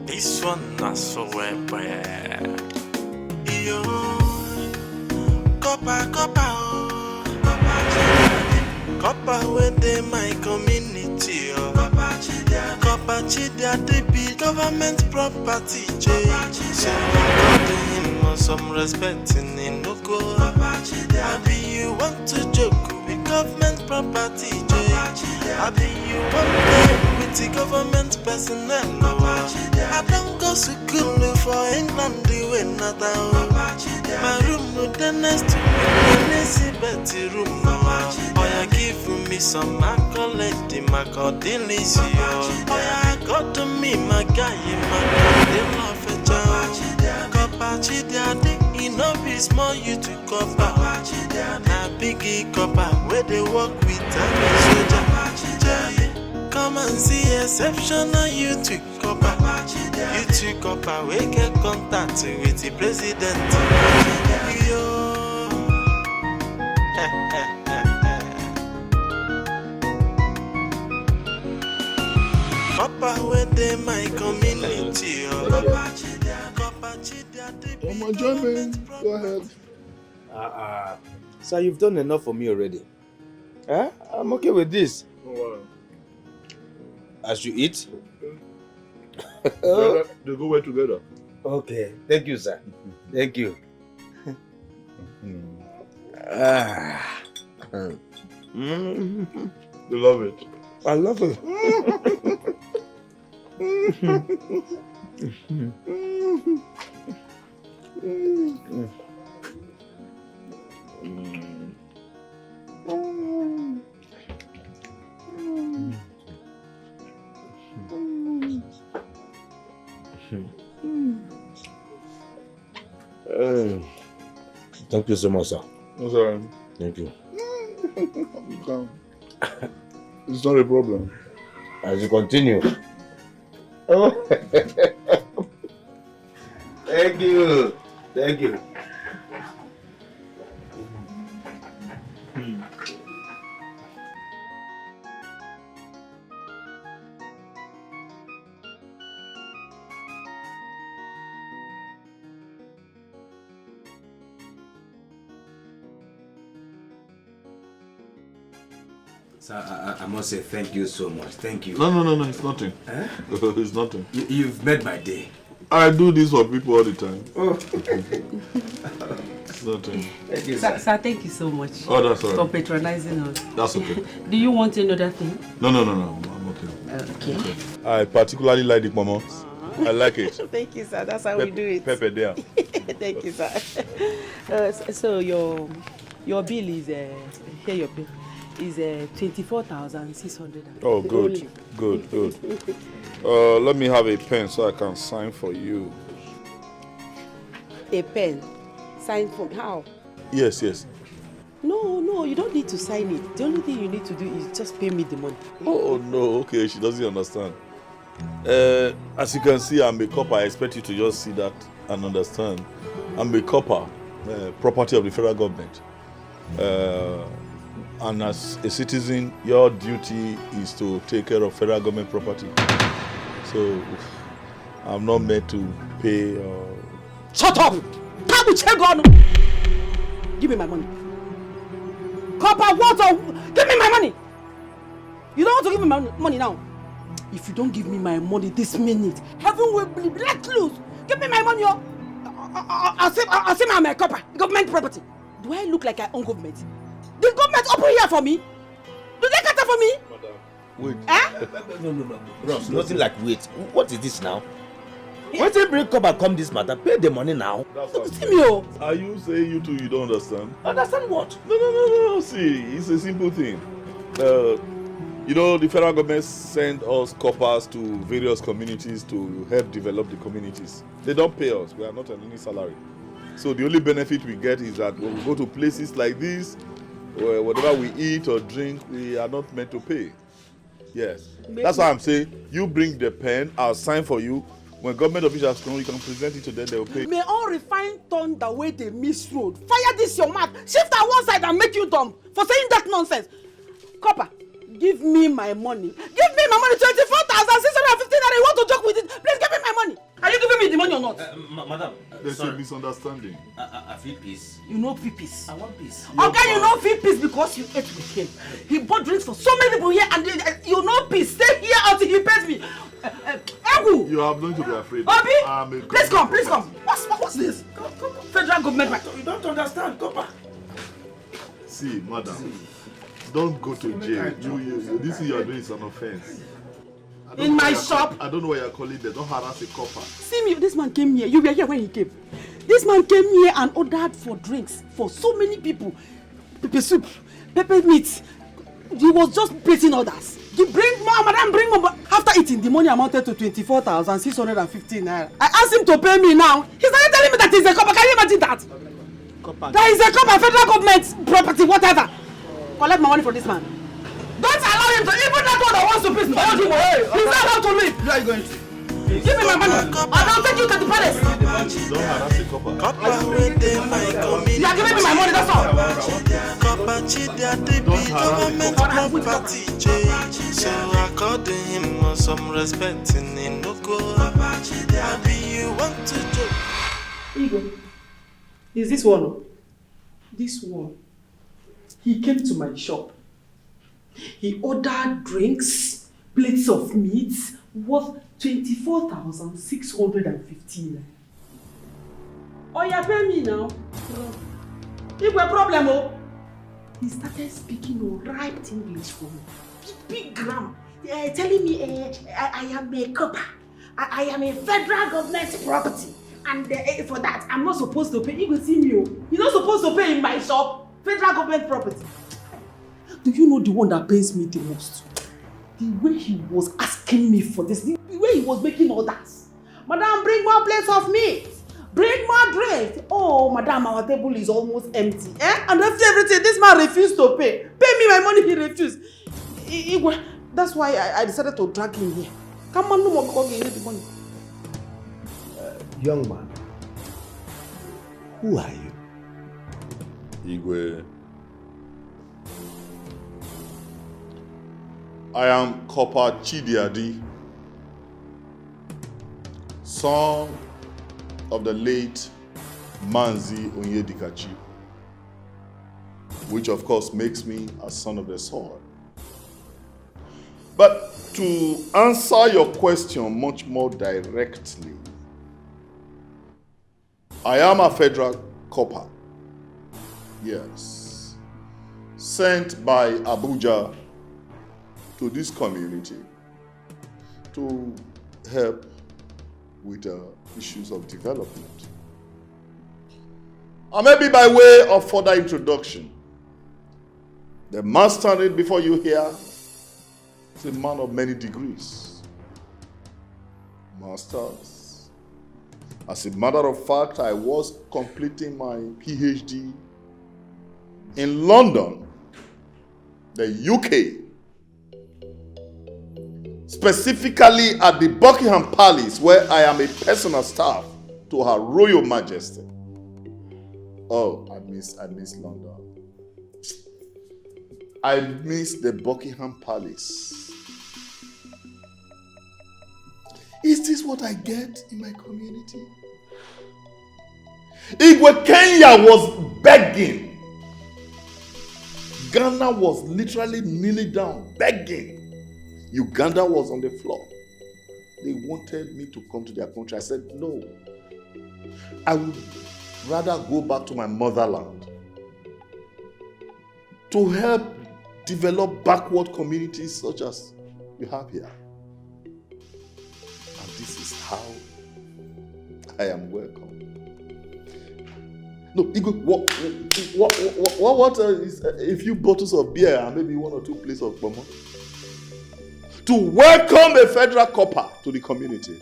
This one not so well. Yo, Corper, Corper within my community. Corper Chidia, they be government property. So I'm him some respect in Inoko. Abi you want to joke with government property? Abi you want to with the government personnel? I don't go to school for England, the way not out. My room with the next to me, Betty room. Oh, you give me some accolade, the Macadillis. Oh, yeah, got to me, my guy, my God, Corper Chidia, Inojie small you to Corper. Na biggie Corper, where they work with soldier. Come and see exceptional you to Corper. You to Corper, we get contact with the president. Yo. Corper within my community. Come on, join me. Go ahead. Sir, you've done enough for me already. I'm okay with this. Oh, wow. As you eat? They go well together. Okay. Thank you, sir. Thank you. They love it. I love it. Thank you so much, sir. I'm sorry. Thank you. It's not a problem. As you continue. Oh. Thank you. Thank you. Sir, I must say thank you so much. Thank you. No, it's nothing. It's nothing. You've made my day. I do this for people all the time. Oh. It's nothing. Thank you, sir, thank you so much. Oh, that's all right. For patronizing us. That's okay. Do you want another thing? No. I'm okay. Okay. I particularly like the mama. I like it. Thank you, sir. That's how we do it. Pepper there. Thank you, sir. So your bill is here. Your bill is 24,600. Oh, good. Let me have a pen so I can sign for you. A pen? Sign for how? Yes. No, you don't need to sign it. The only thing you need to do is just pay me the money. Oh, no, okay, she doesn't understand. As you can see, I'm a Corper. I expect you to just see that and understand. I'm a Corper, property of the federal government. And as a citizen, your duty is to take care of federal government property. So, I'm not meant to pay. Shut up! Give me my money. Corper, give me my money! You don't want to give me my money now. If you don't give me my money this minute, heaven will be let loose. Give me my money, yo. I'll say I'm a Corper, government property. Do I look like I own government? The government open here for me? Do they cater for me? Wait. No. Bros, nothing like wait. What is this now? Once you bring Corper come this matter, pay the money now. See me, oh. Are you saying you two you don't understand? Understand what? No. See, it's a simple thing. The federal government send us Corpers to various communities to help develop the communities. They don't pay us. We are not on any salary. So the only benefit we get is that when we go to places like this, whatever we eat or drink, we are not meant to pay. Yes. That's why I'm saying, you bring the pen, I'll sign for you. When government officials come, you can present it to them, they will pay. May all refined turn the way they miss road. Fire this your mouth. Shift that one side and make you dumb for saying that nonsense. Corper, give me my money. Give me my money, 24,600. with it. Please give me my money. Are you giving me the money or not? Madam, There's sorry. a misunderstanding. I feel peace. You know feel peace. I want peace. Okay, you know feel peace because you ate with him. He bought drinks for so many people here and you know peace. Stay here until he pays me. Egu! You have nothing to be afraid of. Obi, please come. What's this? Federal government. You don't understand, Corper. See, madam, don't go to jail. This thing you are doing is an offense. In my shop. I don't know why you're calling them. Don't harass a copper. See me, this man came here. You were here when he came. This man came here and ordered for drinks for so many people. Pepper soup, pepper meat. He was just placing orders. You bring more, madam, bring more. After eating, the money amounted to 24,650 naira. I asked him to pay me now. He's not telling me that he's a copper. Can you imagine that? Copper. That is a copper, federal government property, whatever. Collect my money for this man. Don't allow him to, even that one that wants to pay, hold him away. He's not allowed to leave. Where are you going to? Give me my money, and I'll take you to the palace. Don't harass a copper. You are giving me my money, that's all. Government property, so according him some respect in Inoko. Maybe you want to joke. Igwe, is this one? This one. He came to my shop. He ordered drinks, plates of meat worth 24,615. Oh, you pay me now. Igwe, problem, oh. He started speaking right English for me. Big grammar. Telling me I am a copper. I am a federal government property. And for that, I'm not supposed to pay. Igwe, see me. You're not supposed to pay in my shop. Federal government property. Do you know the one that pains me the most? The way he was asking me for this. The way he was making orders. Madam, bring more plates of meat. Bring more drinks. Oh, madam, our table is almost empty. And after everything, this man refused to pay. Pay me my money, he refused. That's why I decided to drag him here. Come on, no more because you need the money. Young man, who are you? Igwe. I am Corper Chidiadi, son of the late Manzi Onyedikachi, which of course makes me a son of the soil. But to answer your question much more directly, I am a federal corper, yes, sent by Abuja to this community to help with issues of development. And maybe by way of further introduction, the man standing before you here is a man of many degrees, masters. As a matter of fact, I was completing my PhD in London, the UK, specifically at the Buckingham Palace, where I am a personal staff to Her Royal Majesty. Oh, I miss London. I miss the Buckingham Palace. Is this what I get in my community? Igwe, Kenya was begging. Ghana was literally kneeling down, begging. Uganda was on the floor. They wanted me to come to their country. I said, no. I would rather go back to my motherland to help develop backward communities such as you have here. And this is how I am welcome. No, Igwe, what is a few bottles of beer and maybe one or two plates of pomo to welcome a federal corper to the community?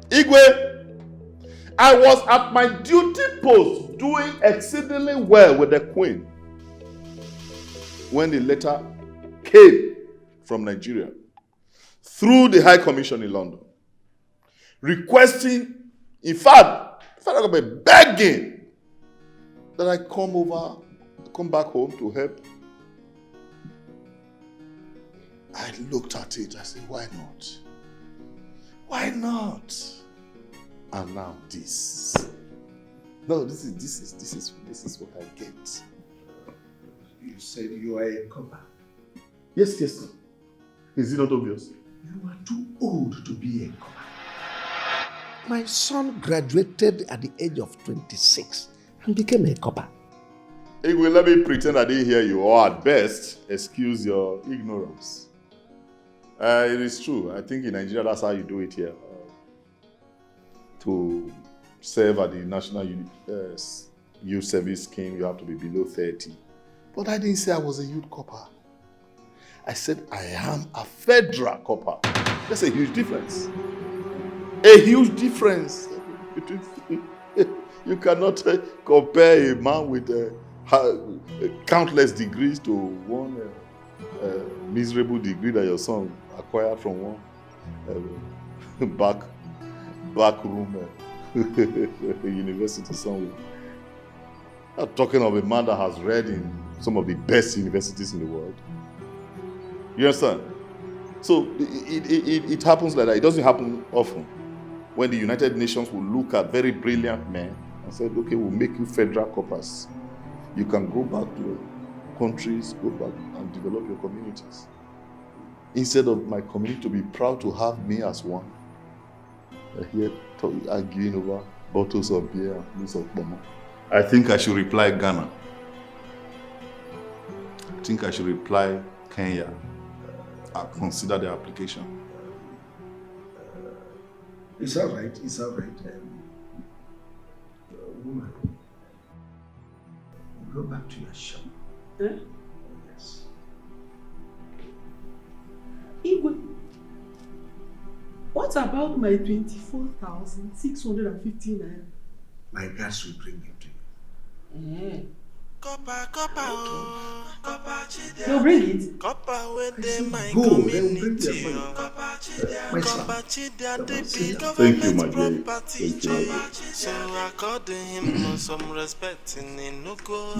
Igwe, I was at my duty post doing exceedingly well with the Queen when the letter came from Nigeria through the High Commission in London, requesting, in fact, the federal government begging that I come back home to help I looked at it, I said, why not? Why not? And now this. No, this is what I get. You said you are a copper. Yes. Is it not obvious? You are too old to be a copper. My son graduated at the age of 26 and became a copper. Igwe, let me pretend I didn't hear you, or at best, excuse your ignorance. It is true. I think in Nigeria, that's how you do it here. To serve at the National Youth Service Scheme, you have to be below 30. But I didn't say I was a youth copper. I said I am a federal copper. That's a huge difference. A huge difference between... You cannot compare a man with countless degrees to one miserable degree that your son acquired from one back room university somewhere. I'm talking of a man that has read in some of the best universities in the world. You understand? So it happens like that. It doesn't happen often. When the United Nations will look at very brilliant men and say, okay, we'll make you federal corpers. You can go back to your countries, go back and develop your communities. Instead of my community to be proud to have me as one. Here arguing over bottles of beer and loads of bomb. I think I should reply Ghana. I think I should reply Kenya. I'll consider the application. It's all right. Woman, go back to your shop. Yes. Igwe, what about my 24,650 naira? My guys will bring it to you. Copper, You'll bring it? Copper with the my Go, community. they will bring their money. Thank you, my dear. Thank you. So according him some respect in Enugu.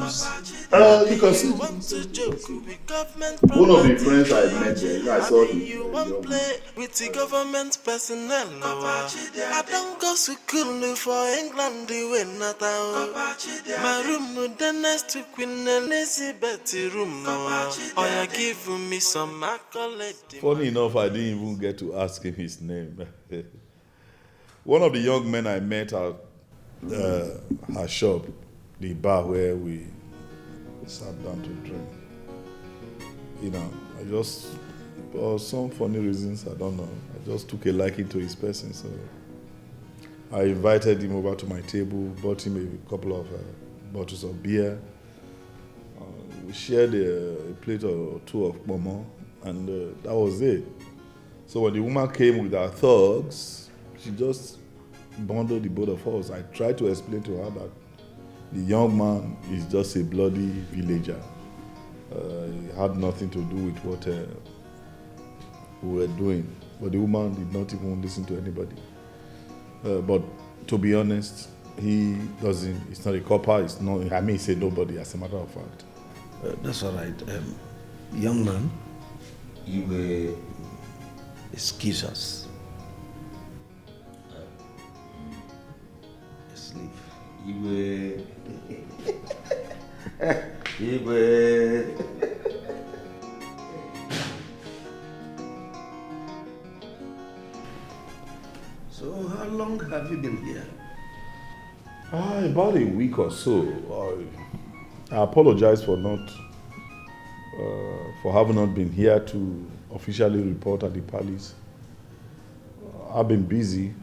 You can see Want to joke with government one of the property. friends I met there, I saw him. You want play with the government personnel. I don't go to school for England the way not my room the next to Queen Elizabeth room. Oh, you give me some accolade. Funny enough, I didn't even get to ask him his name. One of the young men I met at her shop, the bar where we sat down to drink. I just, for some funny reasons, I don't know, I just took a liking to his person. So I invited him over to my table, bought him a couple of bottles of beer. We shared a plate or two of momo, and that was it. So when the woman came with her thugs, she just bundled the both of us. I tried to explain to her that the young man is just a bloody villager. It had nothing to do with what we were doing. But the woman did not even listen to anybody. But to be honest, he's not a copper, he said nobody, as a matter of fact. That's all right. Young man, you will excuse us. Sleep. You will. So how long have you been here? About a week or so. I apologize for having not been here to officially report at the palace. I've been busy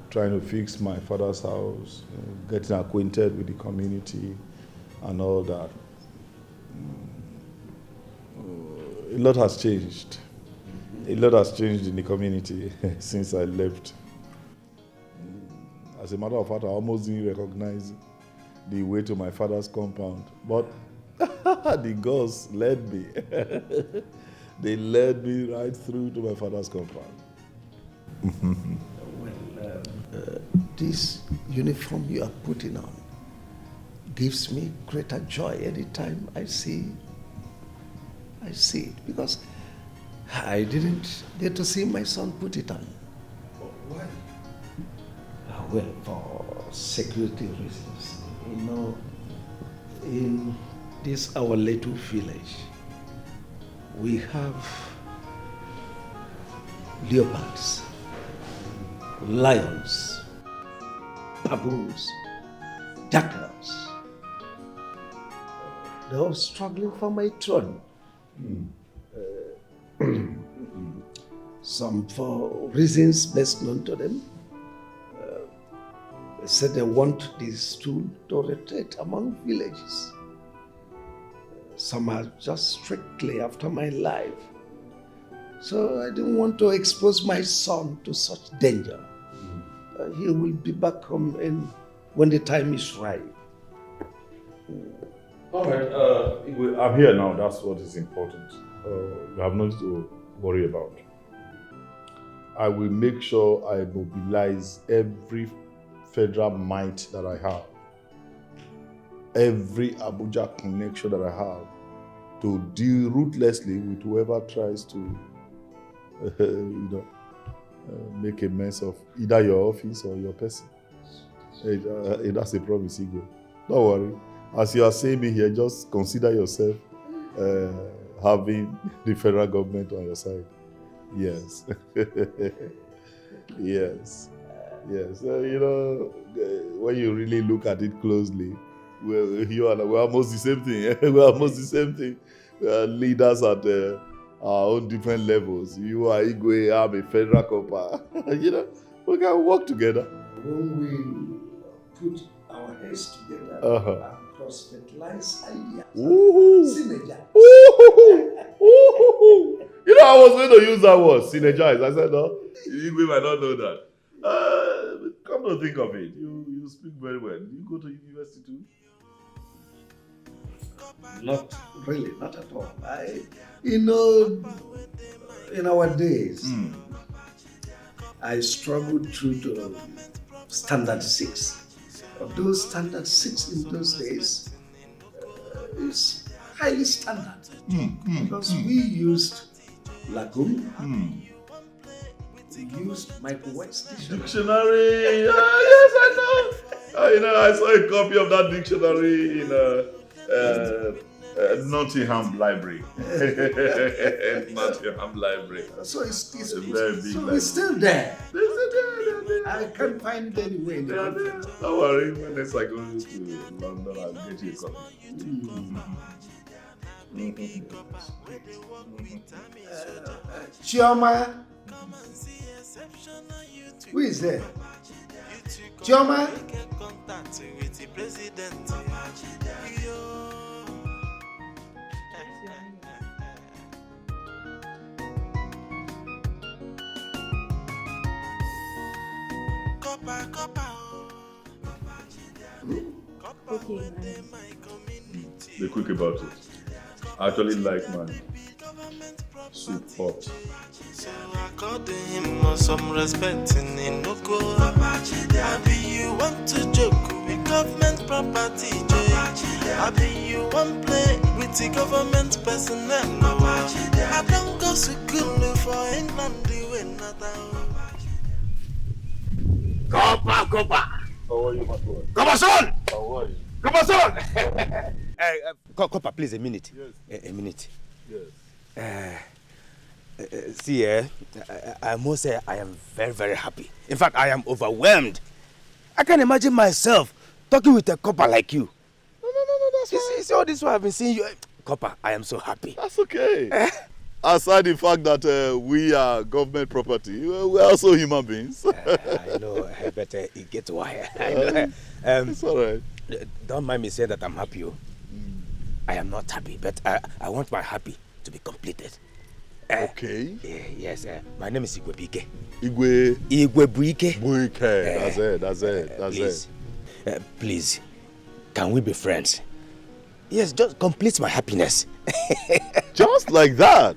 trying to fix my father's house, getting acquainted with the community and all that. A lot has changed. A lot has changed in the community since I left. As a matter of fact, I almost didn't recognize the way to my father's compound. But the girls led me. They led me right through to my father's compound. This uniform you are putting on gives me greater joy anytime I see it. Because I didn't get to see my son put it on. Why? Well, for security reasons. You know, in this our little village, we have leopards, lions, baboons, jackals. They're all struggling for my throne. Some for reasons best known to them. They said they want this stool to rotate among villages. Some are just strictly after my life. So I didn't want to expose my son to such danger. He will be back home when the time is right. All right, I'm here now. That's what is important. You have nothing to worry about. I will make sure I mobilize every federal might that I have, every Abuja connection that I have, to deal ruthlessly with whoever tries to, make a mess of either your office or your person. That's a promise, Igwe. Don't worry. As you are saying me here, just consider yourself having the federal government on your side. Yes. Yes. Yes. When you really look at it closely, we're almost the same thing. We're almost the same thing. We are leaders at our own different levels. You are Igwe, I'm a federal corper. We can work together. When we put our heads together and cross-fertilize ideas. Synergize. I was going to use that word, synergize. I said, no, Igwe might not know that. Come to think of it, you speak very well. You go to university too? Not really, not at all. In our days, I struggled through the standard 6. Of those standard 6 in those days is highly standard because we used Lagoon. We used Michael White's dictionary. Yes, I know. I saw a copy of that dictionary in Nottingham Library. Nottingham Library. So it's very big library. It's still there. I can't find it anywhere in the country. Don't worry. When next I go to London, I'll get you a copy. Chioma. Who is there? Chioma? Okay. Be quick about it. I actually like my soup hot. So according him some respect in Inoko. Abi you want to joke with government property, Abi you want play with the government personnel. I don't go to school for England, Corper! How are you, my boy? Corper, son! How are you? Corper, son! Corper, please, a minute. Yes. A minute. Yes. See, I must say I am very, very happy. In fact, I am overwhelmed. I can't imagine myself talking with a copper like you. No, that's fine. See all this while I've been seeing you. Copper, I am so happy. That's okay. Aside the fact that we are government property, we're also human beings. I know, but it gets wired. It's all right. Don't mind me saying that I'm happy. I am not happy, but I want my happy to be completed. Okay. Yes, my name is Ugegbe. Ugegbe. Buike. That's it. Please, can we be friends? Yes, just complete my happiness. Just like that?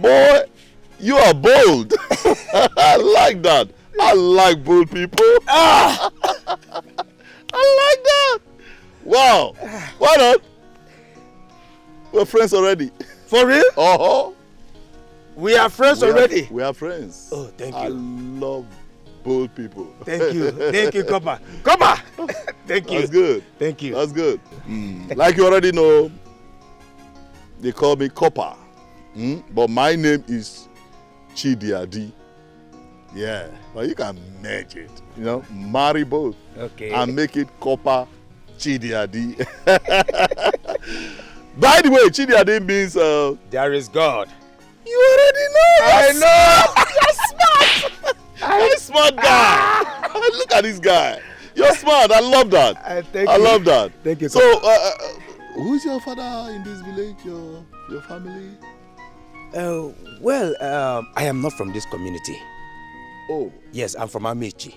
Boy, you are bold. I like that. I like bold people. I like that. Wow. Why not? We're friends already. For real? We are friends already. We are friends. Oh, thank you. I love bold people. Thank you. Thank you, Corper. Corper! Thank you. That's good. Thank you. That's good. Like you already know, they call me Corper. But my name is Chidiadi. Yeah. But you can merge it. You know, marry both. Okay. And make it Corper Chidiadi. By the way, Chidiadi means there is God. You already know. I know. You're smart. You're a smart guy. Look at this guy. You're smart. I love that. I love that. Thank you. So, who is your father in this village? Your family? Well, I am not from this community. Oh. Yes, I'm from Amici.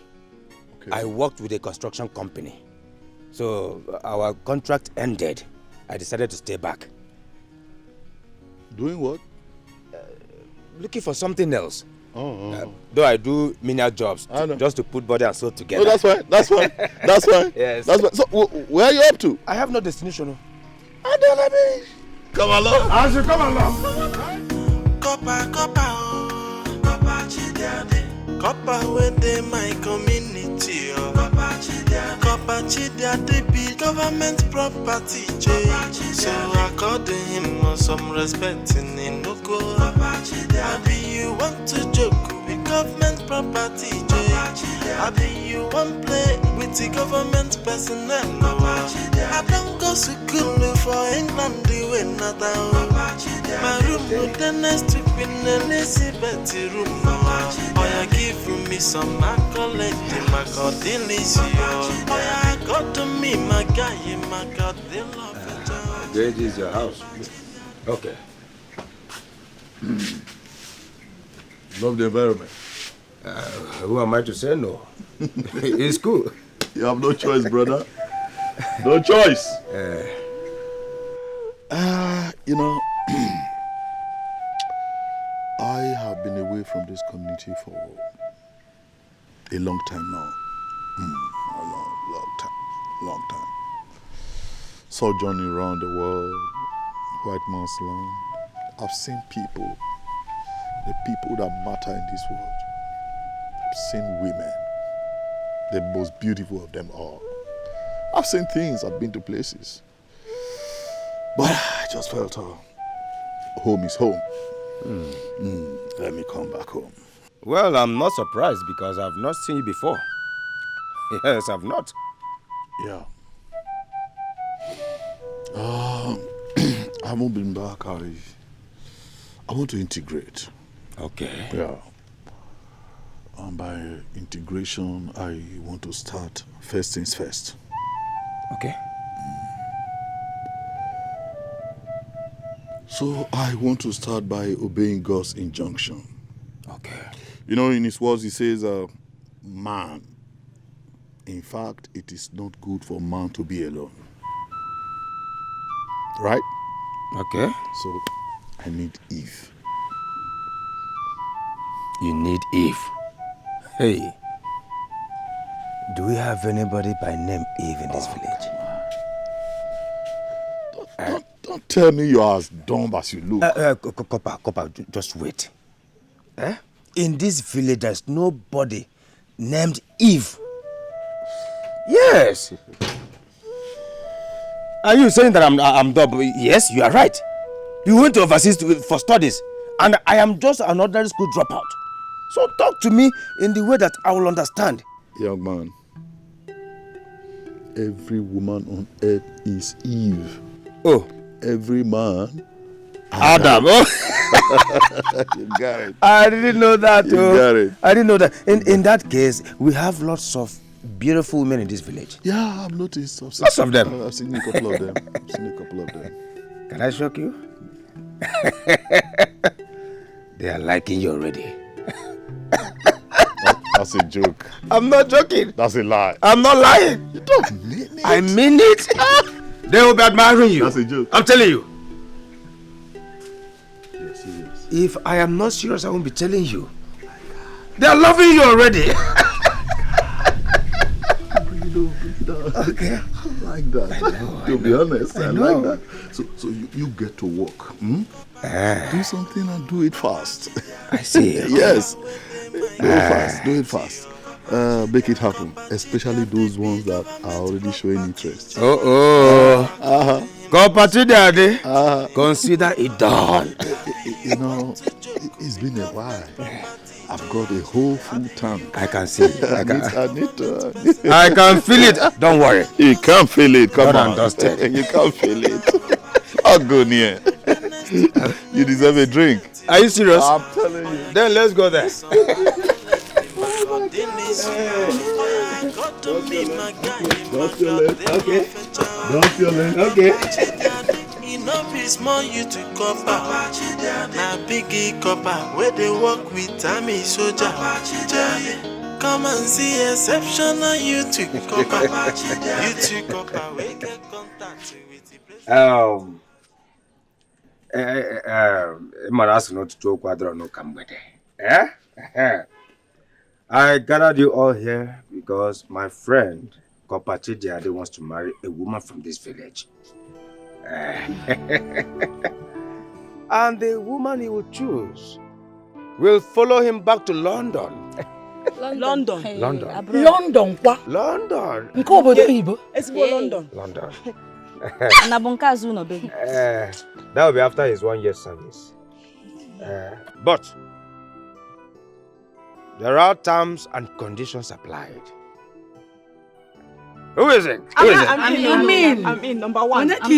Okay. I worked with a construction company. So our contract ended. I decided to stay back. Doing what? Looking for something else. Oh. Though I do menial jobs I know. just to put body and soul together. Oh, that's fine. That's fine. That's fine. Yes. That's fine. So, where are you up to? I have no destination. Come along. I should come along. Corper, Corper Chidiade. Corper where they my community. Corper Chidiade be government property. So according him some respect in Inoko. Abi you want to joke with government property. Abi you want play with the government personnel. I don't go to school for England the way not my room with the next week in Elizabeth room. Oh, you give me some accolade, my God, delicious. Oh, you got to me, my guy, my God, they love it. This is your house. Okay. Love the environment. Who am I to say no? It's cool. You have no choice, brother. No choice. You know, I have been away from this community for a long time now. A long time. Sojourning around the world, white man's land. I've seen people, the people that matter in this world. I've seen women, the most beautiful of them all. I've seen things, I've been to places. But I just felt home is home. Let me come back home. Well, I'm not surprised because I've not seen you before. Yes, I've not. Yeah. I haven't been back. I want to integrate. Okay. Yeah. And by integration, I want to start first things first. Okay. So I want to start by obeying God's injunction. Okay. You know, in his words, he says, man. In fact, it is not good for man to be alone. Right? Okay. So I need Eve. You need Eve. Hey. Do we have anybody by name Eve in this village? Don't tell me you're as dumb as you look. Corper, just wait. In this village, there's nobody named Eve. Yes. Are you saying that I'm dumb? Yes, you are right. You went overseas for studies, and I am just an ordinary school dropout. So talk to me in the way that I will understand. Young man, every woman on earth is Eve. Oh. Every man, Adam. Oh. You got it. I didn't know that. You got it. I didn't know that. In that case, we have lots of beautiful women in this village. Yeah, I've noticed. Lots of them. I've seen a couple of them. Can I shock you? They are liking you already. That's a joke. I'm not joking. That's a lie. I'm not lying. You don't mean it. I mean it. They will be admiring you. That's a joke. I'm telling you. You're serious. If I am not serious, I won't be telling you. They are loving you already. I'm really Okay. I like that. To be honest, I like that. So you get to work. Do something and do it fast. I see. Yes. Do it fast. Make it happen. Especially those ones that are already showing interest. Corper Daddy. Consider it done. You know, it's been a while. I've got a whole full tank. I can see it. I need to. I can feel it. Don't worry. You can't feel it. Come on. Dusted. You can't feel it. I'll go near. You deserve a drink. Are you serious? I'm telling you. Then let's go there. Don't feel it. Okay. Don't feel it. Okay. Enough is more you to Corper. Na biggie Corper where they work with Army soldier. Come and see exceptional you to Corper. You to Corper we get contact with the president. I gathered you all here because my friend Corper Chidiade wants to marry a woman from this village. And the woman he will choose will follow him back to London. London. London. London. London. That will be after his 1 year service. But there are terms and conditions applied. Who is it? I'm in. Number one. I'm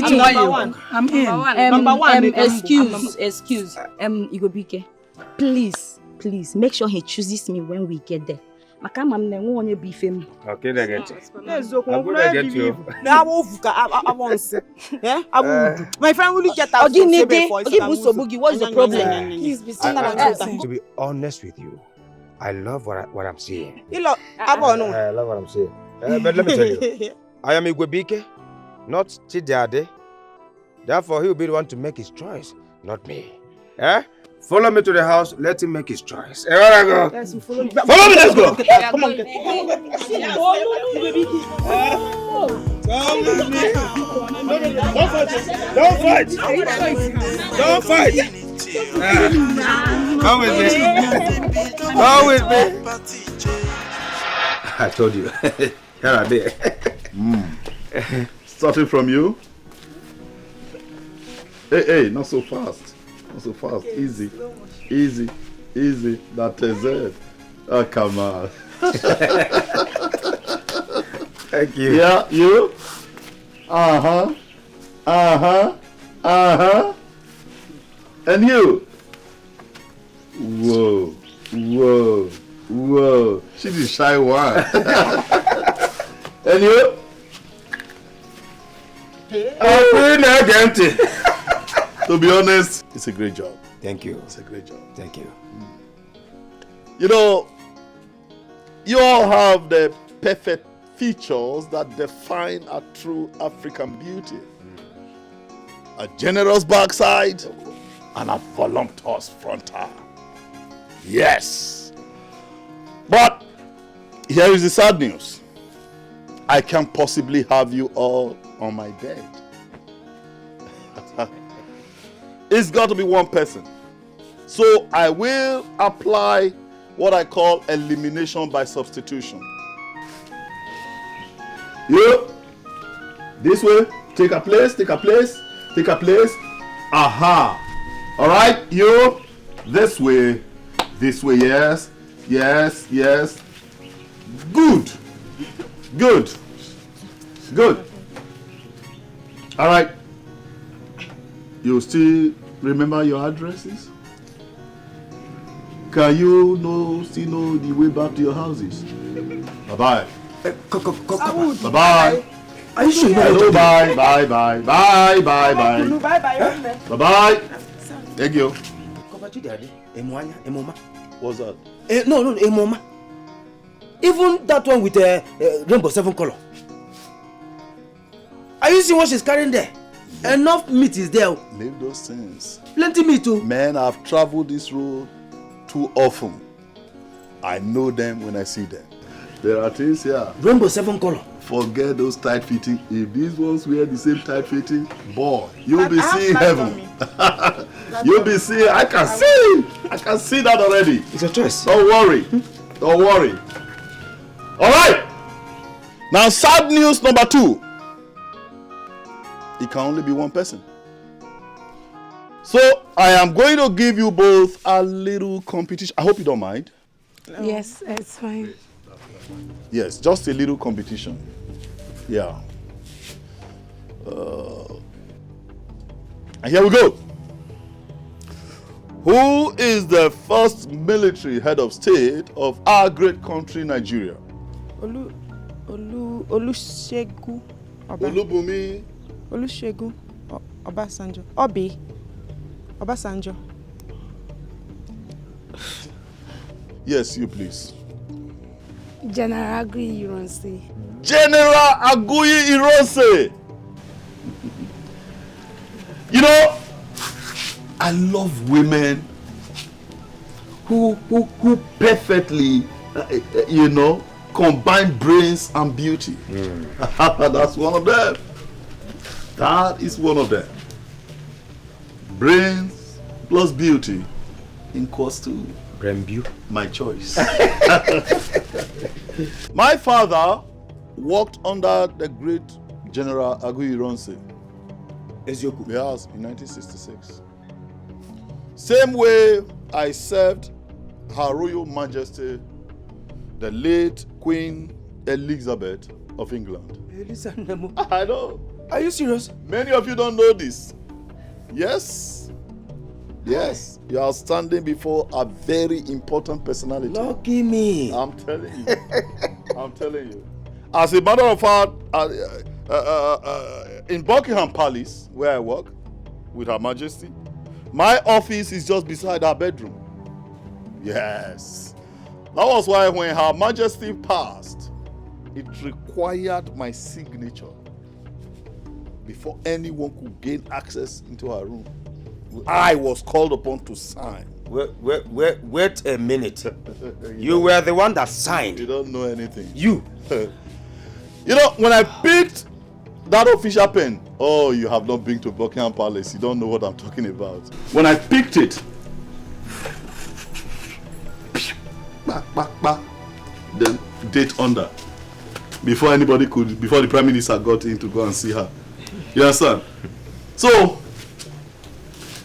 in. Number one. Excuse. Ugegbe. Please make sure he chooses me when we get there. Okay, they get you. I'm going to get you. My friend will get out. What's the problem? He's To be honest with you, I love what I'm seeing. I love what I'm seeing. But let me tell you, I am Ugegbe, not Chidiade. Therefore, he will be the one to make his choice, not me. Follow me to the house. Let him make his choice. Where I go? Yes, follow me. Let's go. Come on. Don't fight. Come with me. Come with me. I told you. Here are they. Starting from you. Hey, not so fast. Not so fast. Easy. That is it. Oh, come on. Thank you. Yeah, you. And you. Whoa. She's the shy one. And you. To be honest, it's a great job. Thank you. It's a great job. Thank you. You know, you all have the perfect features that define a true African beauty. A generous backside and a voluptuous frontal. Yes. But here is the sad news. I can't possibly have you all on my bed. It's got to be one person. So I will apply what I call elimination by substitution. You, this way, take a place. Aha. All right, you, this way, yes. Good. All right. You still remember your addresses? Can you still know the way back to your houses? Bye-bye. Bye-bye. Are you sure? Hello, bye. Bye-bye. Thank you. What's that? No, Emoma. Even that one with rainbow 7 color. Are you seeing what she's carrying there? Enough meat is there. Leave those things. Plenty meat too. Man, I've traveled this road too often. I know them when I see them. There are things here. Rainbow 7 color. Forget those tight fitting. If these ones wear the same tight fitting, boy, you'll be seeing heaven. You'll be seeing. I can see that already. It's a choice. Don't worry. Don't worry. All right. Now, sad news number 2. It can only be one person. So I am going to give you both a little competition. I hope you don't mind. No. Yes, it's fine. Yes, just a little competition. Yeah. And here we go. Who is the first military head of state of our great country, Nigeria? Olusegun. Olubumi. Olusegun. Obasanjo. Obasanjo. Yes, you please. General Aguiyi Ironsi. General Aguiyi Ironsi. You know, I love women who perfectly, combine brains and beauty. That's one of them. That is one of them. Brains plus beauty equals to my choice. My father worked under the great General Aguiyi Ironsi. Yes, in 1966. Same way I served Her Royal Majesty, the late Queen Elizabeth of England. I know. Are you serious? Many of you don't know this. Yes. Yes. You are standing before a very important personality. Lucky me. I'm telling you. I'm telling you. As a matter of fact, in Buckingham Palace, where I work with Her Majesty, my office is just beside her bedroom. Yes. That was why when Her Majesty passed, it required my signature before anyone could gain access into her room. I was called upon to sign. Wait a minute. You were the one that signed. You don't know anything. You. When I picked that official pen, oh, you have not been to Buckingham Palace. You don't know what I'm talking about. When I picked it, then date under. Before the Prime Minister got in to go and see her. You understand? So,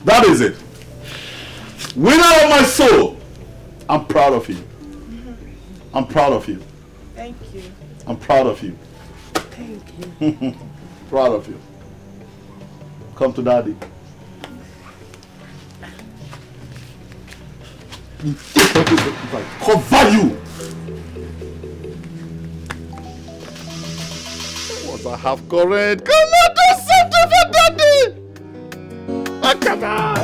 that is it. Winner of my soul, I'm proud of you. I'm proud of you. Thank you. I'm proud of you. Thank you. Proud of you. Come to daddy. If I cover you. What I have current. Come on, do something for daddy. Come on.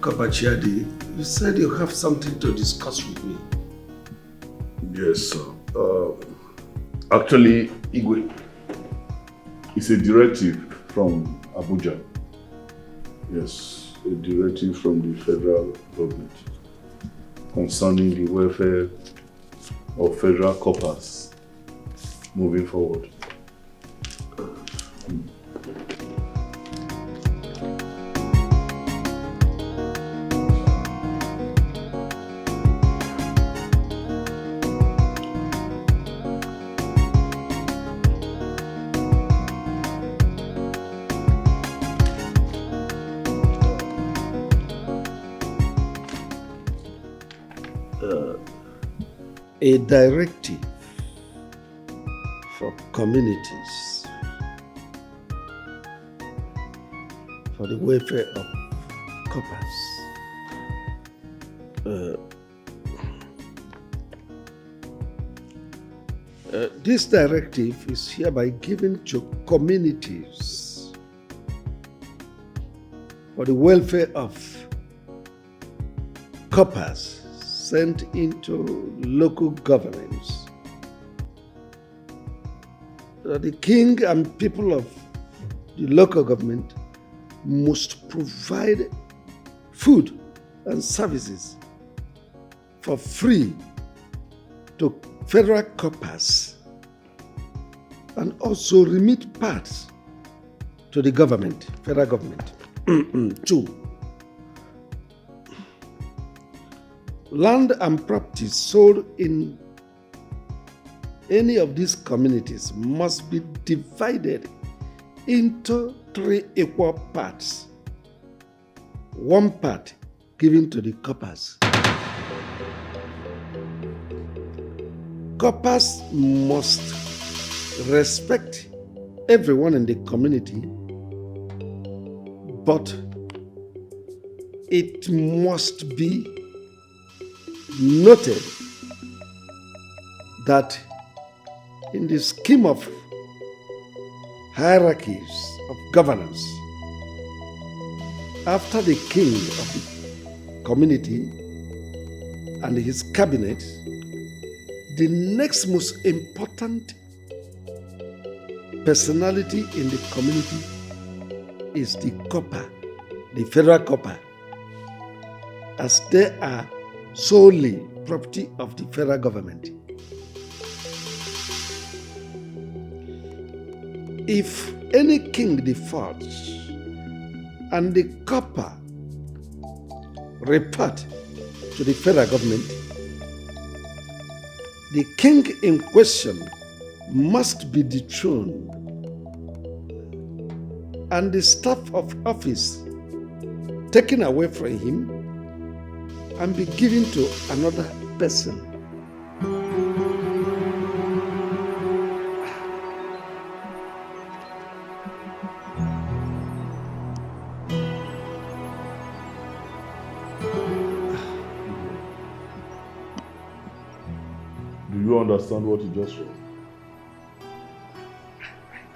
Kapachiadi, you said you have something to discuss with me. Yes, sir. Actually, Igwe, it's a directive from Abuja. Yes, a directive from the federal government concerning the welfare of federal corpers moving forward. A directive for communities for the welfare of corpers. This directive is hereby given to communities for the welfare of corpers sent into local governments. The king and people of the local government must provide food and services for free to federal corpers and also remit parts to the government, federal government. 2. Land and property sold in any of these communities must be divided into 3 equal parts. 1 part given to the corpers. Corpers must respect everyone in the community, but it must be noted that in the scheme of hierarchies of governance, after the king of the community and his cabinet, the next most important personality in the community is the corper, the federal corper, as they are solely property of the federal government. If any king defaults and the corper report to the federal government, the king in question must be dethroned and the staff of office taken away from him and be given to another person. Do you understand what you just read?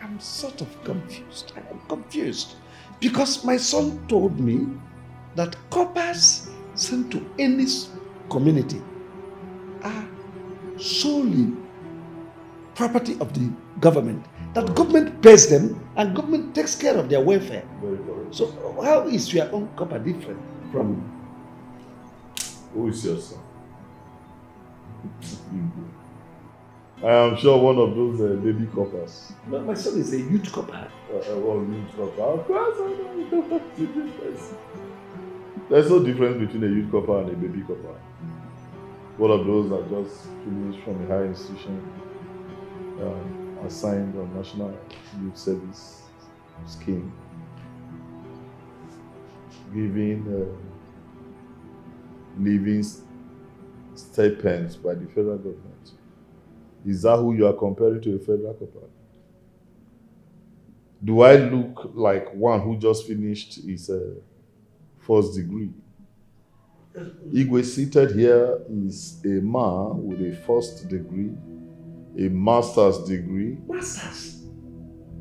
I'm sort of confused. I am confused because my son told me that corpers sent to any community are solely property of the government. That government pays them and government takes care of their welfare. Very correct. So how is your own corper different from? Who is your son? I am sure one of those baby coppers. No, my son is a youth corper. Youth copper. Of course, I know. There's no difference between a youth copper and a baby copper. One of those that just finished from a higher institution, assigned on National Youth Service Scheme, giving living stipends by the federal government. Is that who you are comparing to a federal copper? Do I look like one who just finished his first degree? Igwe seated here is a man with a first degree, a master's degree. Masters.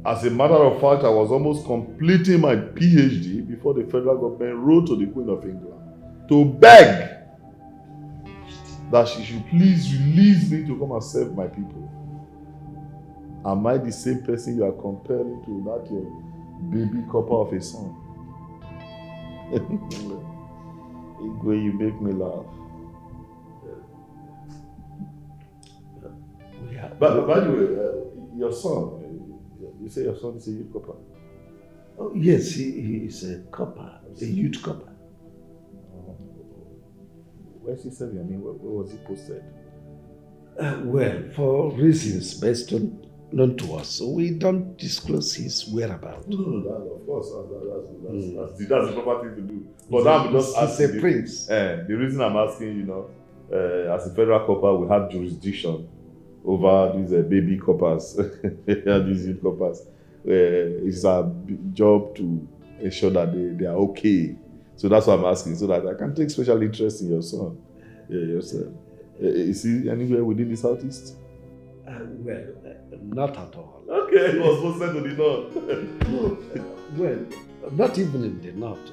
As a matter of fact, I was almost completing my PhD before the federal government wrote to the Queen of England to beg that she should please release me to come and serve my people. Am I the same person you are comparing to that your baby copper of a son? Igwe, you make me laugh. But by the way, your son, you say your son is a youth copper? Oh, yes, he is a copper, a youth copper. Where's he serving? I mean, where was he posted? Well, for reasons best known to us, so we don't disclose his whereabouts. No, of course, that's the proper thing to do. But I'm just asking. He's a prince. The reason I'm asking, as a federal copper, we have jurisdiction over these baby coppers, these youth coppers. It's our job to ensure that they are okay. So that's what I'm asking, so that I can take special interest in your son. Your son. Is he anywhere within the southeast? Well, not at all. Okay, he was posted to the north. No, well, not even in the north.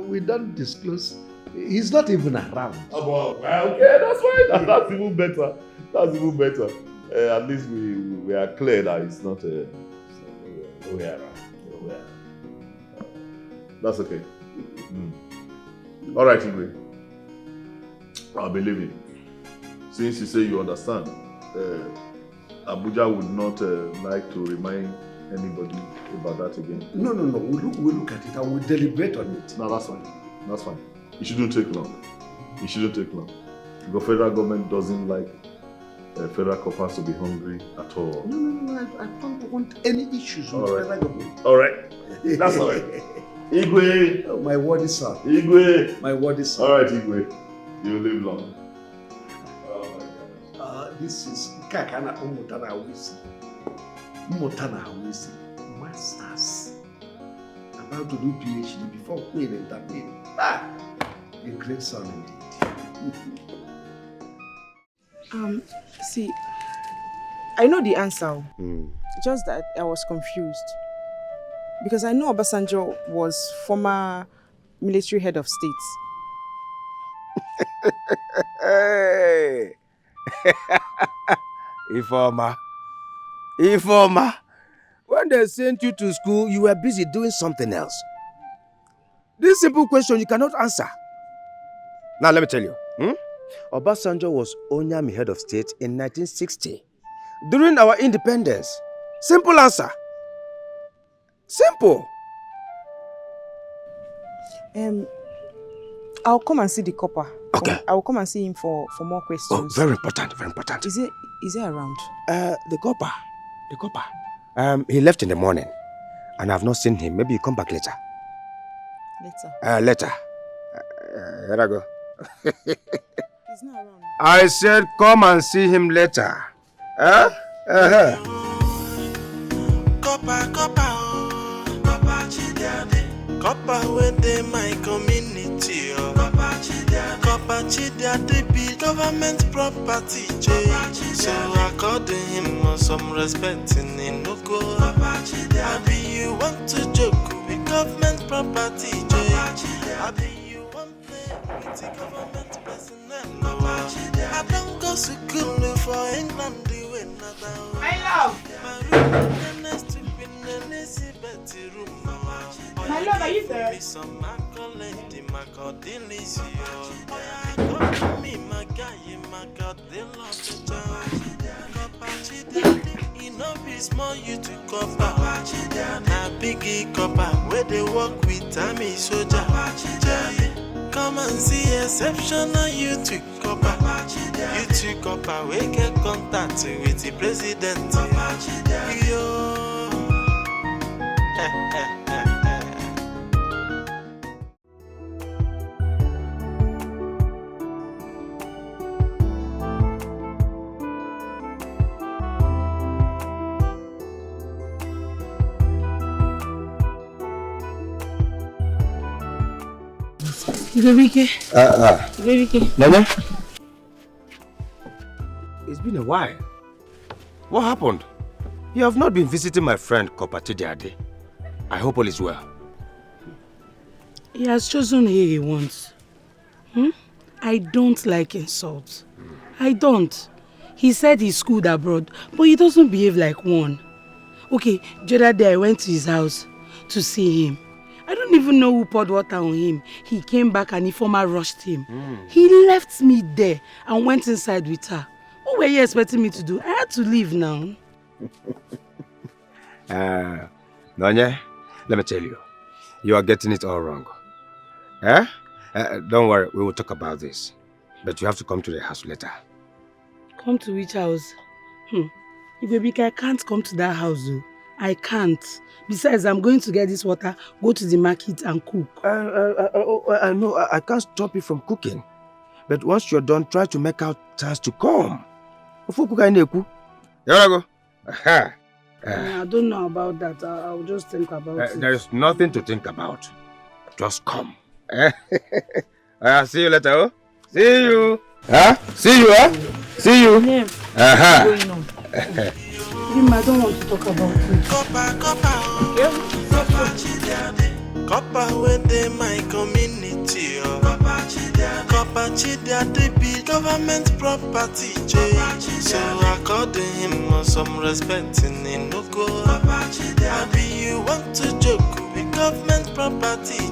We don't disclose. He's not even around. Oh, well, okay, that's fine. That's even better. That's even better. At least we are clear that it's not nowhere around. That's okay. All right, Igwe. I'll be leaving. Since you say you understand, Abuja would not like to remind anybody about that again. No. We'll look at it and we'll deliberate on it. No, that's fine. That's fine. It shouldn't take long. It shouldn't take long. The federal government doesn't like federal coppers to be hungry at all. No. I don't want any issues with federal government. All right. That's all right. Igwe. Oh, my word is sir. Igwe. My word is sir. All right, Igwe. You live long. Oh my God. This is Kakana Umutana Awisi. Umutana Awisi. Masters. About to do PhD before Queen entertain. A great son indeed. See, I know the answer. Just that I was confused. Because I know Obasanjo was former military head of state. Hey! Ifeoma. When they sent you to school, you were busy doing something else. This simple question you cannot answer. Now let me tell you. Obasanjo was Onyami head of state in 1960. During our independence. Simple answer. Simple. I'll come and see the Corper. Okay. I will come and see him for more questions. Oh, very important, very important. Is he around? The Corper. He left in the morning, and I've not seen him. Maybe he'll come back later. Later. Here I go. He's not around. I said come and see him later. Corper within my community. Corper Chidiade be government property. So according him some respect in Inoko. Abi you want to joke with government property. Abi you want play with the government personnel. I don't go to school for England. My love. My love, are you there? Small you to Corper. Na biggie Corper where they work with army soldier. Come and see exceptional you to Corper. You to Corper we get contact with the president. Yo. Ugegbe. Nana? It's been a while. What happened? You have not been visiting my friend Corper Chidiade. I hope all is well. He has chosen who he wants. I don't like insults. I don't. He said he's schooled abroad, but he doesn't behave like one. Okay, the other day I went to his house to see him. I don't even know who poured water on him. He came back and Ifeoma rushed him. He left me there and went inside with her. What were you expecting me to do? I had to leave now. Nonye, let me tell you. You are getting it all wrong. Don't worry, we will talk about this. But you have to come to the house later. Come to which house? Ugegbe, I can't come to that house though. I can't. Besides, I'm going to get this water, go to the market and cook. No, I can't stop you from cooking. But once you're done, try to make out chance to come. Here I go. I don't know about that. I'll just think about it. There is nothing to think about. Just come. See you later. Oh? See you. See you. See you. Yeah. Going on. I don't want to talk about it. Corper within my community. Corper Chidiade be government property. So according him some respect in Inoko. Abi you want to joke with government property,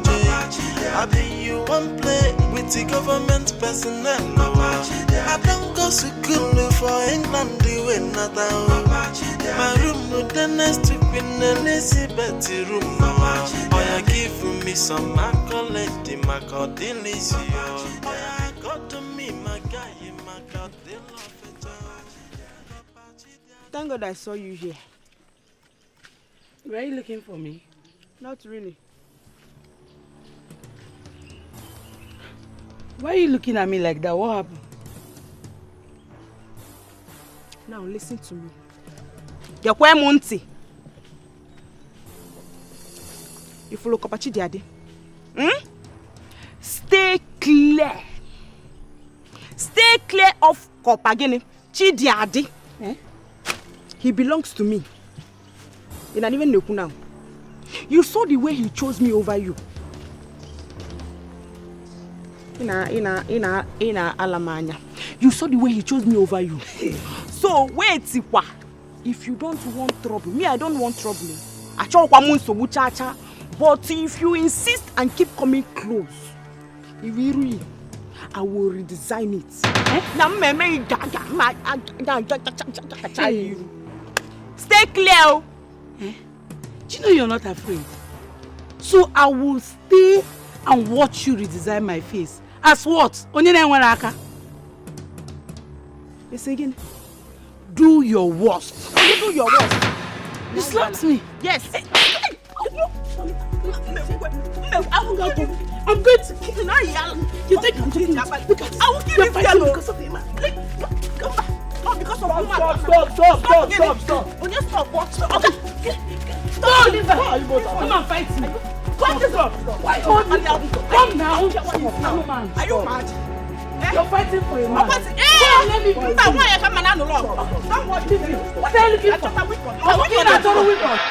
I be you one play with the government personnel. I don't go to school for England, the way not my room with the next to Queen Elizabeth room. Oh, you give me some accolade, the Macadillis. Oh, you got to me, my guy, Macadillo. Thank God I saw you here. Were you looking for me? Not really. Why are you looking at me like that? What happened? Now listen to me. Yakwe Monty. You follow Corper Chidiade. Stay clear. Stay clear of Corper Chidiade. Eh? He belongs to me. You don't even know now. You saw the way he chose me over you. Ina alamanya. You saw the way he chose me over you. So wait, Siwa. If you don't want trouble, me I don't want trouble. But if you insist and keep coming close, I will redesign it. Stay clear. Eh? Do you know you're not afraid? So I will stay and watch you redesign my face. As what? Listen again. Do your worst. You do your worst. You slapped me. Yes. I'm going to kill you. You think I'm joking? I will kill you because of him. Come back. Not because of woman. Stop. When you stop, what? Stop. Okay. Stop. Come and fight me. What is up? Why come now? Are you mad? You're fighting for a man. Let me be. Don't watch me. What are you looking for? I'm looking at all weapons.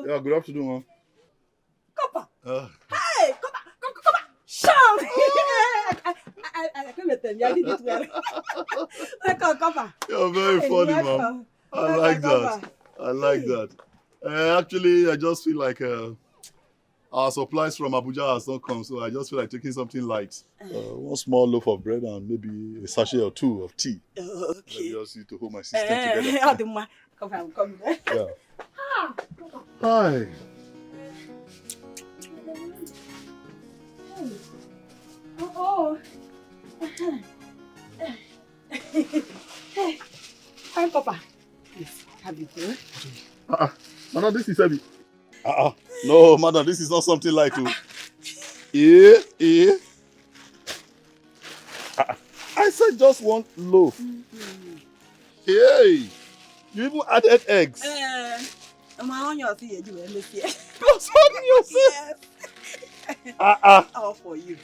Yeah, good afternoon, man. Corper. Hey, Corper. Shout! I can't let them. I did it well. Welcome, Corper. You're very funny, man. I like that. Actually, I just feel like our supplies from Abuja has not come, so I just feel like taking something light. One small loaf of bread and maybe a sachet or two of tea. Okay. Let me just need to hold my system together. I'm coming. Yeah. Hi. Oh. Hi, Corper. Please, have you good? Madam, this is heavy. No, madam, this is not something like to. Yeah. I said just one loaf. Hey, you even added eggs. I'm on your thing. Just on yourself. All for you.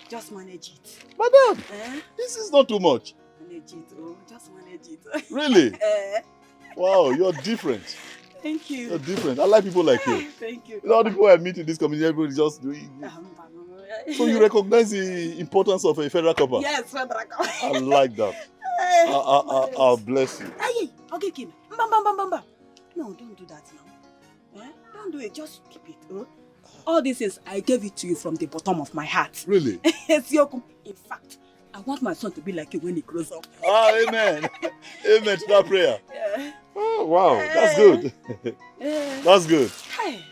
Just manage it. Madam, this is not too much. Manage it. Oh, just manage it. Really? Wow, you're different. Thank you. You're different. I like people like you. Thank you. All the people I meet in this community, everybody just doing. So you recognize the importance of a federal copper? Yes, federal copper. I like that. I'll bless you. Hey, okay, Kim. Bam. No, don't do that now. Don't do it. Just keep it. All this is, I gave it to you from the bottom of my heart. Really? In fact, I want my son to be like you when he grows up. Amen. Amen to that prayer. Yeah. Oh, wow. That's good. That's good. Hey.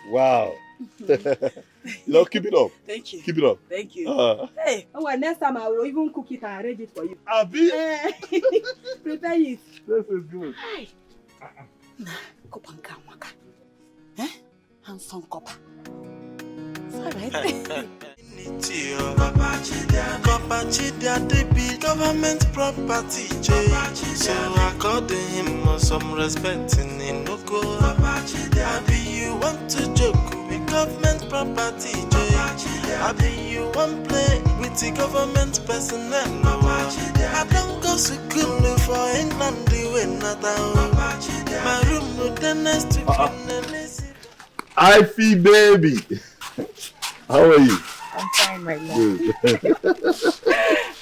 Wow. Lord, keep it up. Thank you. Keep it up. Thank you. Hey. Well, next time I will even cook it and arrange it for you. Abi? Prepare it. This is good. Hey. Kopankamaka. Handsome Corper. It's alright. Corper Chidiade be government property, so according him some respect in Inojie. I be you want to joke with government property, I be you want play with the government personnel. I don't go to school for England, the way not my room with the next to Ify baby. How are you? I'm fine right now. Good.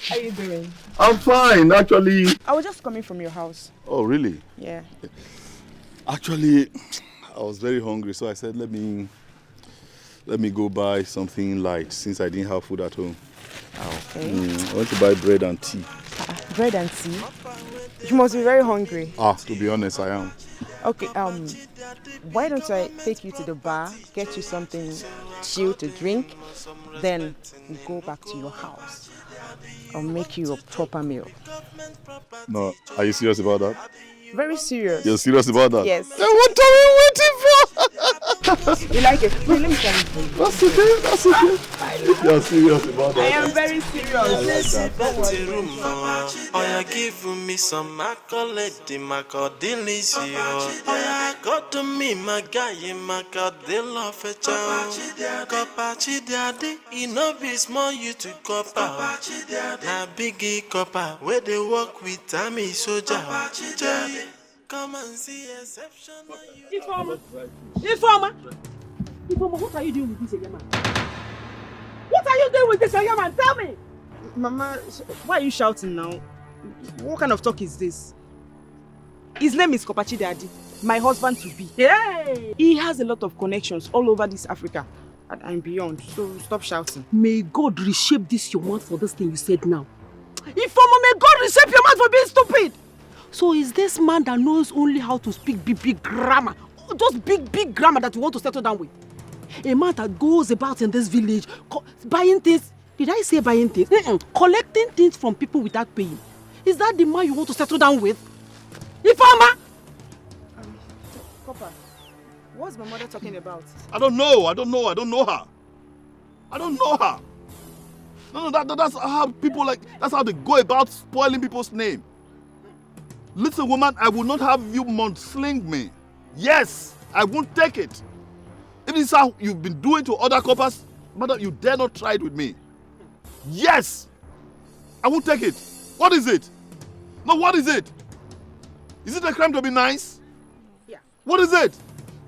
How are you doing? I'm fine, actually. I was just coming from your house. Oh, really? Yeah. Actually, I was very hungry, so I said, let me go buy something light since I didn't have food at home. Okay. I want to buy bread and tea. Bread and tea? You must be very hungry. To be honest, I am. Okay, why don't I take you to the bar, get you something chill to drink, then we go back to your house. I'll make you a proper meal. No, are you serious about that? Very serious. You're serious about that? Yes. Then what are we waiting for? You like it? Wait, let me try it for you. That's okay, that's okay. If you're serious about that. I am very serious. Give me some accolade, got to me, my guy, my God, they love a child. Corper, Chidiade, be small, you to Corper. Na biggie Corper, where they work with Army soldier. Come and see exception. Informer, what are you doing with this young man? What are you doing with this young man? Tell me! Mama, why are you shouting now? What kind of talk is this? His name is Corper Chidiade, my husband to be. Hey! He has a lot of connections all over this Africa and beyond, so stop shouting. May God reshape this your mouth for this thing you said now. Informer, may God reshape your mouth for being stupid! So is this man that knows only how to speak big grammar, just big grammar that you want to settle down with? A man that goes about in this village buying things, did I say buying things? Collecting things from people without paying. Is that the man you want to settle down with? Informer! Corper, what's my mother talking about? I don't know her. No, that's how people that's how they go about spoiling people's name. Listen, woman, I will not have you sling me. Yes, I won't take it. If this is how you've been doing to other coppers, madam, you dare not try it with me. Yes, I won't take it. What is it? No, what is it? Is it a crime to be nice? Yeah. What is it?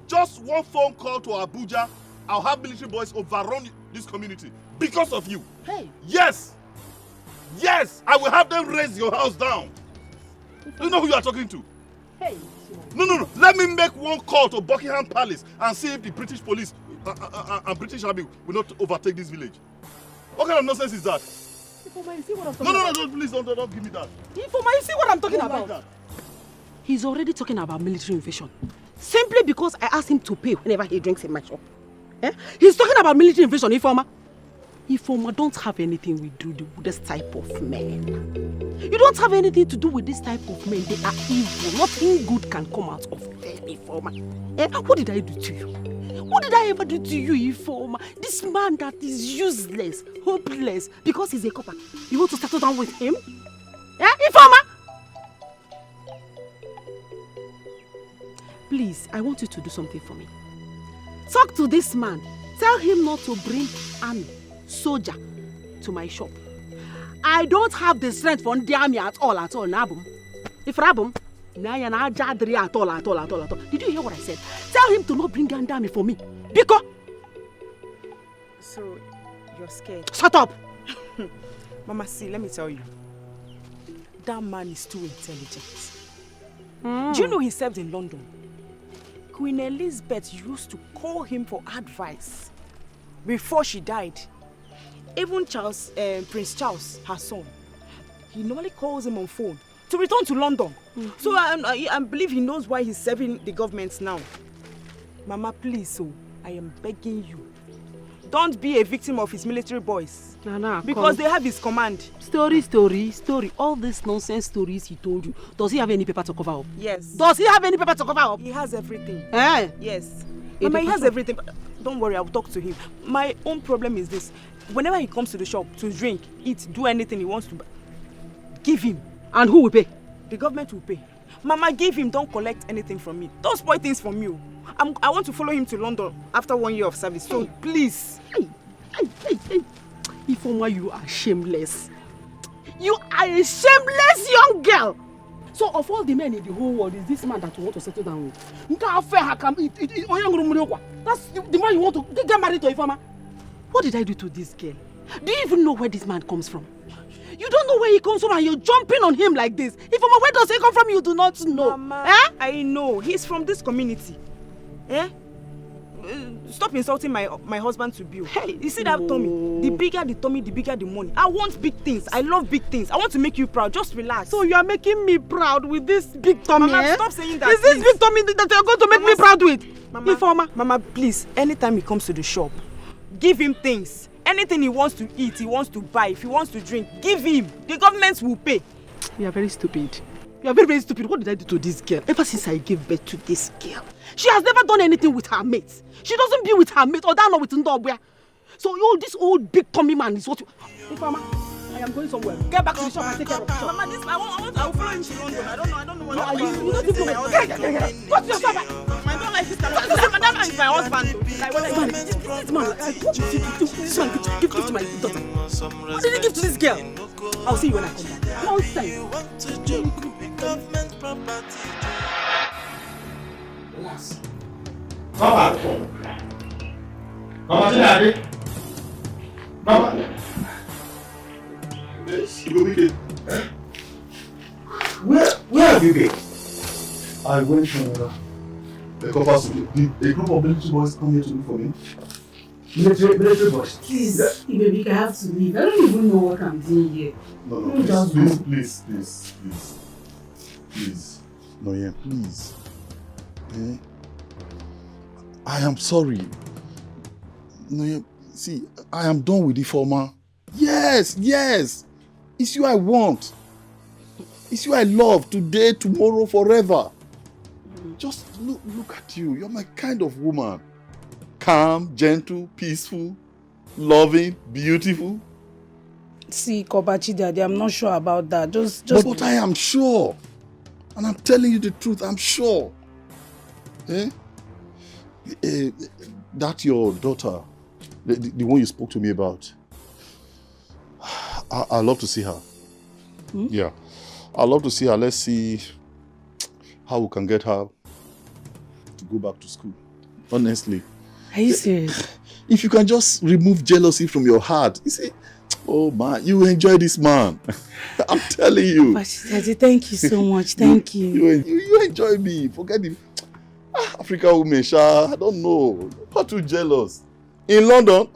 Just one phone call to Abuja, I'll have military boys overrun this community because of you. Hey. Yes, I will have them raise your house down. Do you know who you are talking to? Hey. No. Let me make one call to Buckingham Palace and see if the British police and British Army will not overtake this village. What kind of nonsense is that? Informer, you see what I'm talking about? No, please don't give me that. Informer, you see what I'm talking about? Like He's already talking about military invasion. Simply because I asked him to pay whenever he drinks in my shop. He's talking about military invasion, Informer. Informer, don't have anything we do with this type of men. You don't have anything to do with this type of men. They are evil. Nothing good can come out of them, Informer. What did I do to you? What did I ever do to you, Informer? This man that is useless, hopeless, because he's a copper. You want to settle down with him? Informer? Please, I want you to do something for me. Talk to this man. Tell him not to bring army, soldier to my shop. I don't have the strength for the army at all, Nabum. If Rabum, at all. Did you hear what I said? Tell him to not bring an army for me. Because. So, you're scared? Shut up! Mama, see, let me tell you. That man is too intelligent. Do you know he served in London? Queen Elizabeth used to call him for advice before she died. Even Prince Charles, her son, he normally calls him on phone to return to London. So I believe he knows why he's serving the government now. Mama, please, I am begging you. Don't be a victim of his military boys. Because they have his command. Story. All these nonsense stories he told you. Does he have any paper to cover up? Yes. Does he have any paper to cover up? He has everything. Yes. Mama, he has everything. Don't worry, I'll talk to him. My own problem is this. Whenever he comes to the shop to drink, eat, do anything he wants to, give him. And who will pay? The government will pay. Mama, give him, don't collect anything from me. Don't spoil things from you. I want to follow him to London after 1 year of service, so please. Hey. Informer, you are shameless. You are a shameless young girl. So of all the men in the whole world, is this man that you want to settle down with? That's the man you want to get married to, Informer. What did I do to this girl? Do you even know where this man comes from? You You don't know where he comes from and you're jumping on him like this. Ifeoma, where does he come from? You do not know. Mama, eh? I know. He's from this community. Eh? Stop insulting my husband to Bill. Hey, you see that tummy? The bigger the tummy, the bigger the money. I want big things. I love big things. I want to make you proud. Just relax. So you are making me proud with this big tummy, Mama, eh? stop saying that. Is this big tummy that you're going to make me proud with? Mama, Ifeoma. Mama, please, anytime he comes to the shop, give him things. Anything he wants to eat, he wants to buy, if he wants to drink, give him. The government will pay. You are very stupid. You are very, very stupid. What did I do to this girl? Ever since I gave birth to this girl, she has never done anything with her mates. She doesn't be with her mates or down with Ndobia. So this old big tummy man is what you... Hey, Mama, I am going somewhere. Get back to the shop and take care of the shop. Mama, I will follow him to London. I don't know what you don't even know. Go to your shop. I don't like this kind of... That man is my husband. This man, what did this man give to my daughter? What did he give to this girl? I'll see you when I come back. Nonsense. Government property. Yes. Papa. Mama, Daddy. Mama. Yes, you go make it. Where have you been? I went to the Corper. Did a group of military boys come here to look for me? Military boys. Please, baby, I have to leave. I don't even know what I'm doing here. No, please. Noye, please. Eh? I am sorry. Noye, see, I am done with the former. Yes. It's you I want. It's you I love today, tomorrow, forever. Just look at you. You're my kind of woman. Calm, gentle, peaceful, loving, beautiful. See, Kobachi Daddy, I'm not sure about that. Just... But I am sure. And I'm telling you the truth, I'm sure. That your daughter, the one you spoke to me about, I'd love to see her. Yeah. I'd love to see her. Let's see how we can get her to go back to school. Honestly. Are you serious? If you can just remove jealousy from your heart, you see, oh man, you enjoy this man. I'm telling you. Daddy, thank you so much. Thank you. You enjoy me. Forget the African women, I don't know. Not too jealous. In London,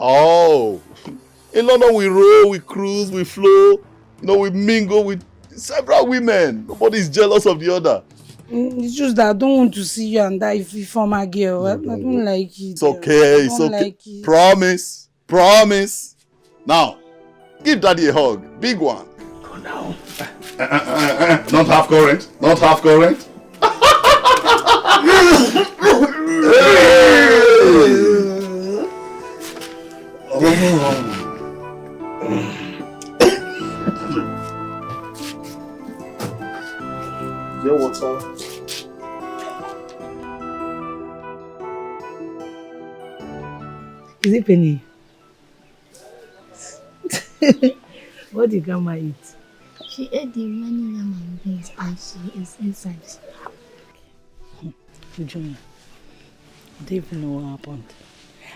in London we roll, we cruise, we flow. We mingle with several women. Nobody's jealous of the other. It's just that I don't want to see you and that former girl. I don't like it. It's okay. It's okay. Like it. Promise. Now, give Daddy a hug. Big one. Go now. Not half current. Get water. Is it Penny? What did Grandma eat? She ate the remaining yam and beans and she is inside. Junior, I don't even know what happened.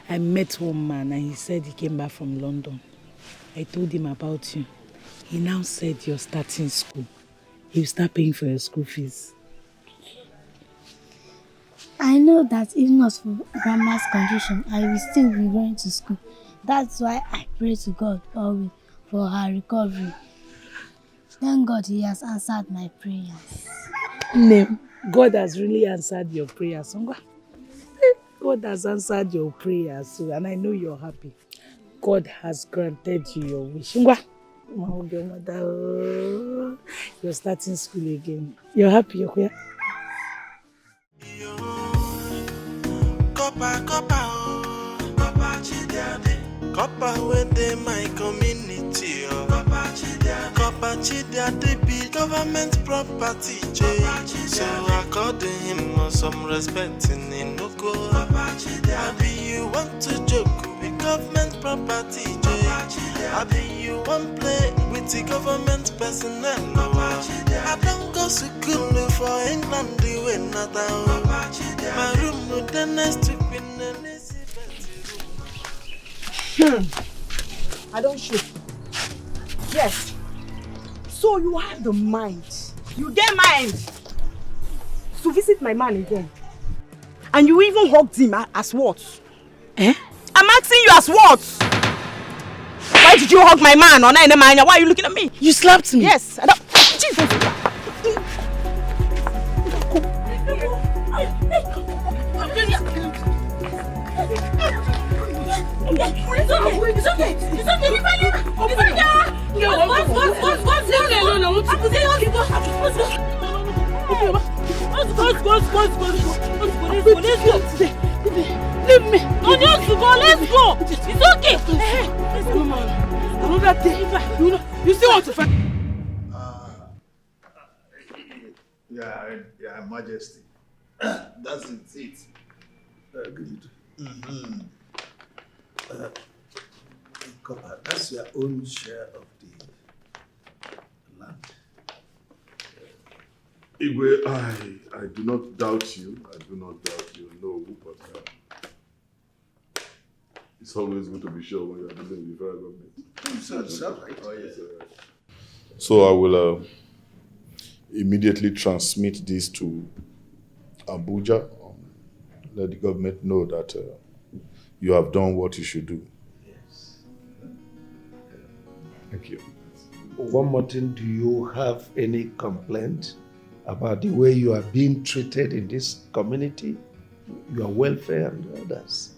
I met one man and he said he came back from London. I told him about you. He now said you're starting school. He'll start paying for your school fees. I know that if not for Grandma's condition, I will still be going to school. That's why I pray to God always for her recovery. Thank God he has answered my prayers. No, God has really answered your prayers. God has answered your prayers, and I know you're happy. God has granted you your wish. You're starting school again. You're happy, you're here? Corper within my community. Corper Chidiade be government property. So according him some respect in Inoko. Abi you want to joke with government property. Abi you want play with the government personnel. I don't go to school for England the way not down. My room with the next week with I don't shoot. Yes. So you have the mind. You get mind to visit my man again. And you even hugged him as what? Eh? I'm asking you as what? Why did you hug my man? Why are you looking at me? You slapped me? Yes. I don't... Jesus. It's okay. Leave me. No, let's go. It's okay. Another day. You still want to fight? Yeah, Majesty. That's it. Good. Corper, that's your own share of the land. Igwe, I do not doubt you. No, but it's always good to be sure when you are dealing with the federal government. Is that right? Oh, yes. So I will immediately transmit this to Abuja. Let the government know that you have done what you should do. Yes. Thank you. One more thing, do you have any complaint about the way you are being treated in this community? Your welfare and others?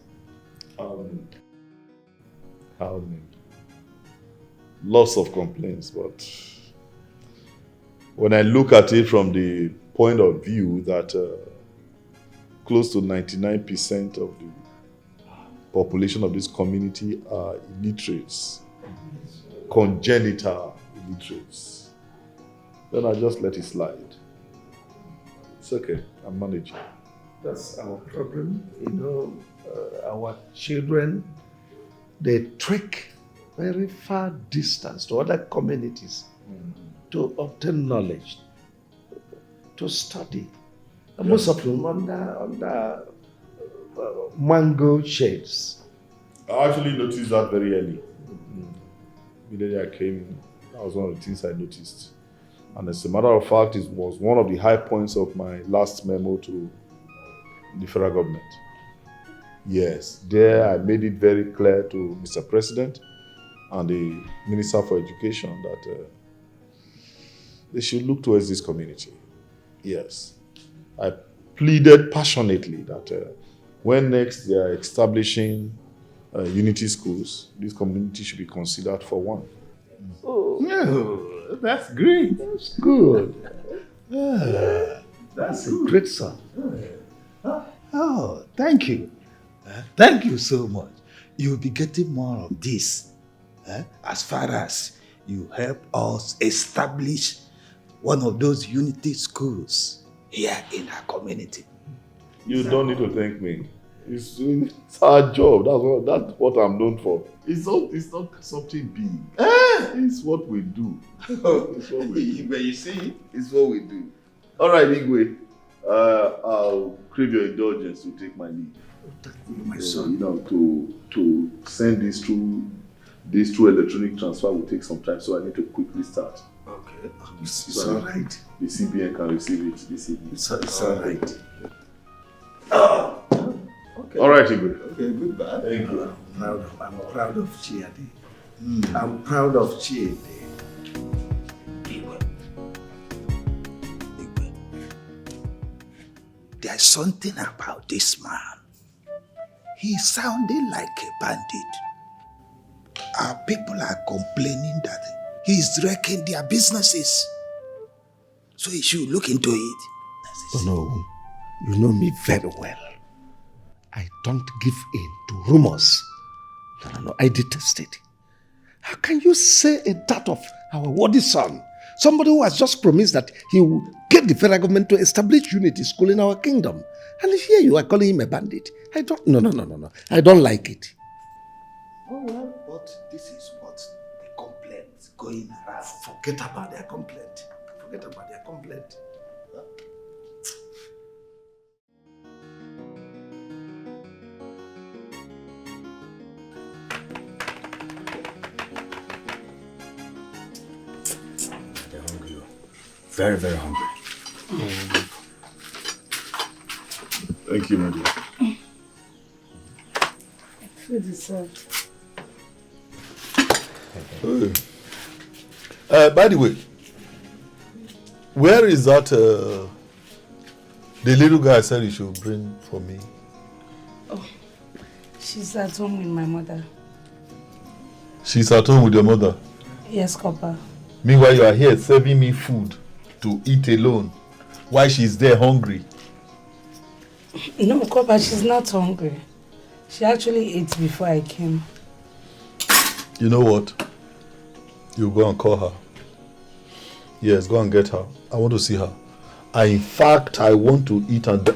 Lots of complaints, but when I look at it from the point of view that close to 99% of the population of this community are illiterates, congenital illiterates, then I just let it slide. It's okay, I'm managing. That's our problem. Our children, they trek very far distance to other communities to obtain knowledge, to study. And most of them under mango shades. I actually noticed that very early. Immediately I came in, that was one of the things I noticed. And as a matter of fact, it was one of the high points of my last memo to the federal government. Yes, there I made it very clear to Mr. President and the Minister for Education that they should look towards this community. Yes. I pleaded passionately that when next they are establishing unity schools, this community should be considered for one. Oh, that's great. That's good. That's a great son. Oh, thank you. Thank you so much. You'll be getting more of this as far as you help us establish one of those unity schools here in our community. You don't need to thank me. It's our job. That's what I'm known for. It's not something big. It's what we do. It's what we do. But you see, it's what we do. All right, Igwe. I'll crave your indulgence to take my leave. My son. To send this through electronic transfer will take some time, so I need to quickly start. Okay. It's all right. The CBN can receive it this evening. It's all right. Okay. All right, Igwe. Okay, goodbye. Thank you. I'm proud of Chiadi. I'm proud of Chiadi. There's something about this man. He's sounding like a bandit. Our people are complaining that he's wrecking their businesses. So he should look into it. Oh no, you know me very well. I don't give in to rumors. No, I detest it. How can you say that of our worthy son? Somebody who has just promised that he will get the federal government to establish unity school in our kingdom. And here you are calling him a bandit. No. I don't like it. Oh well, but this is what the complaints going around. Forget about their complaint. very, very hungry. Thank you, my dear. Food is served. By the way, where is that the little guy said he should bring for me? Oh, she's at home with my mother. She's at home with your mother? Yes, Corper. Meanwhile, you are here serving me food to eat alone while she's there hungry. No, Corper, she's not hungry. She actually ate before I came. You know what? You go and call her. Yes, go and get her. I want to see her. In fact, I want to eat and...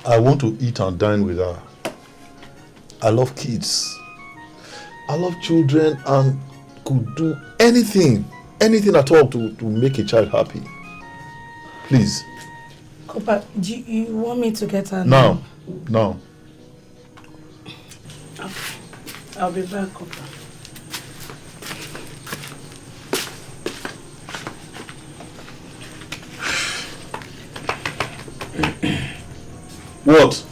I want to eat and dine with her. I love kids. I love children and could do anything at all to make a child happy. Please. Corper, do you want me to get her now? Now. I'll be back, Corper. What?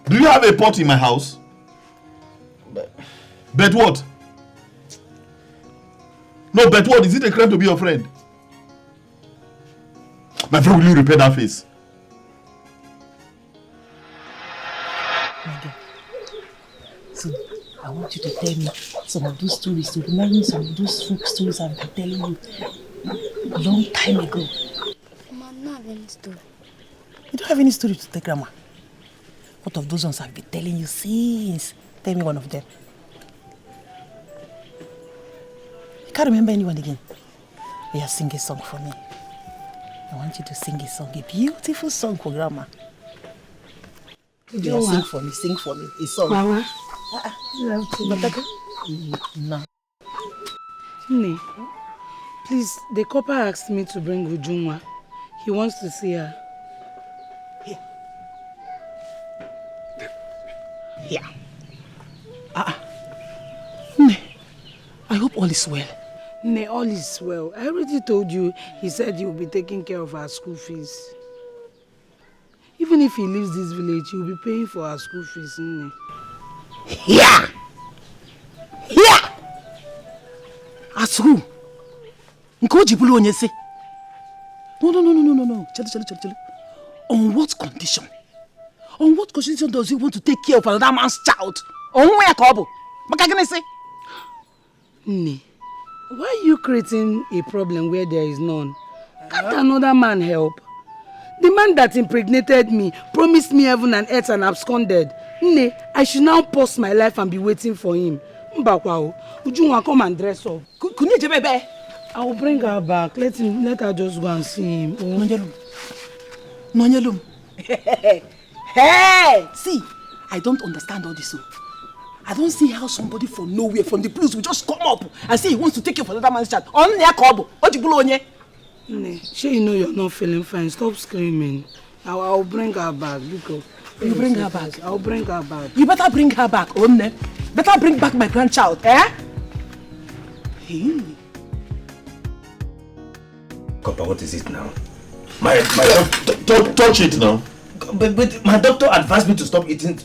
Do you have a pot in my house? Bet what? No, bet what? Is it a crime to be your friend? My friend, will you repair that face? My dear, see, I want you to tell me some of those stories, to remind me some of those folk stories I've been telling you a long time ago. Mama, I don't have any story. You don't have any story to tell Grandma? What of those ones I've been telling you since? Tell me one of them. You can't remember anyone again. Yeah, sing a song for me. I want you to sing a song, a beautiful song for Grandma. Yeah, sing for me, a song. Mama. No. Nee, please, the Corper asked me to bring Ujunwa. He wants to see her. Here. Nee, I hope all is well. Nee, all is well. I already told you, he said he will be taking care of her school fees. Even if he leaves this village, he will be paying for her school fees. Nee. Here! Here! As who? Nkoji Bulu Onyese. No. Chale. On what condition? On what condition does he want to take care of another man's child? On where, Kobo? What can I say? Nee, why are you creating a problem where there is none? Can't another man help? The man that impregnated me promised me heaven and earth and absconded. Nee, I should now pause my life and be waiting for him. Mbakwao, Ujunwa, come and dress up. Kunye bebe. I will bring her back. Let her just go and see him. Oh. Nonyelum. Hey! See, I don't understand all this. I don't see how somebody from nowhere, from the blues, will just come up and say he wants to take you for another man's child. On their Kobo. Nee, sure you know you're not feeling fine. Stop screaming. I'll bring her back. Because you bring her back? I'll bring her back. You better bring her back, Onne. Better bring back my grandchild, eh? Hey. Corper, what is it now? Touch it now. But my doctor advised me to stop eating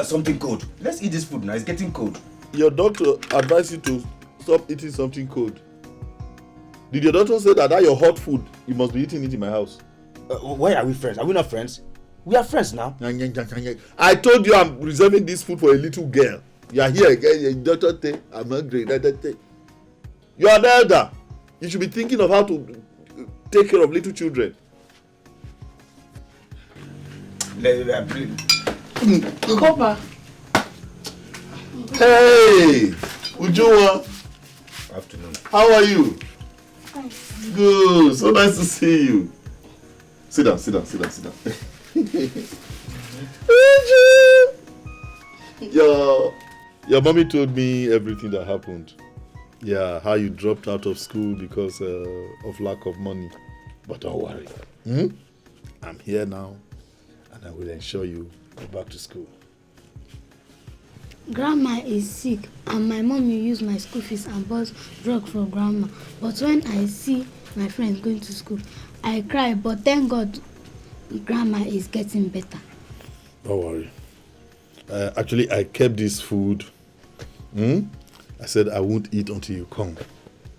something cold. Let's eat this food now. It's getting cold. Your doctor advised you to stop eating something cold. Did your doctor say that your hot food, you must be eating it in my house? Why are we friends? Are we not friends? We are friends now. I told you I'm reserving this food for a little girl. You are here again, doctor. I'm hungry. You are the elder. You should be thinking of how to take care of little children. Corper. Hey, Ujunwa. Afternoon. How are you? Good. So nice to see you. Sit down. Your mommy told me everything that happened. Yeah, how you dropped out of school because of lack of money. But don't worry. I'm here now, and I will ensure you go back to school. Grandma is sick and my mom will use my school fees and buy drug for grandma. But when I see my friends going to school, I cry. But thank God, grandma is getting better. Don't worry. Actually, I kept this food. I said I won't eat until you come,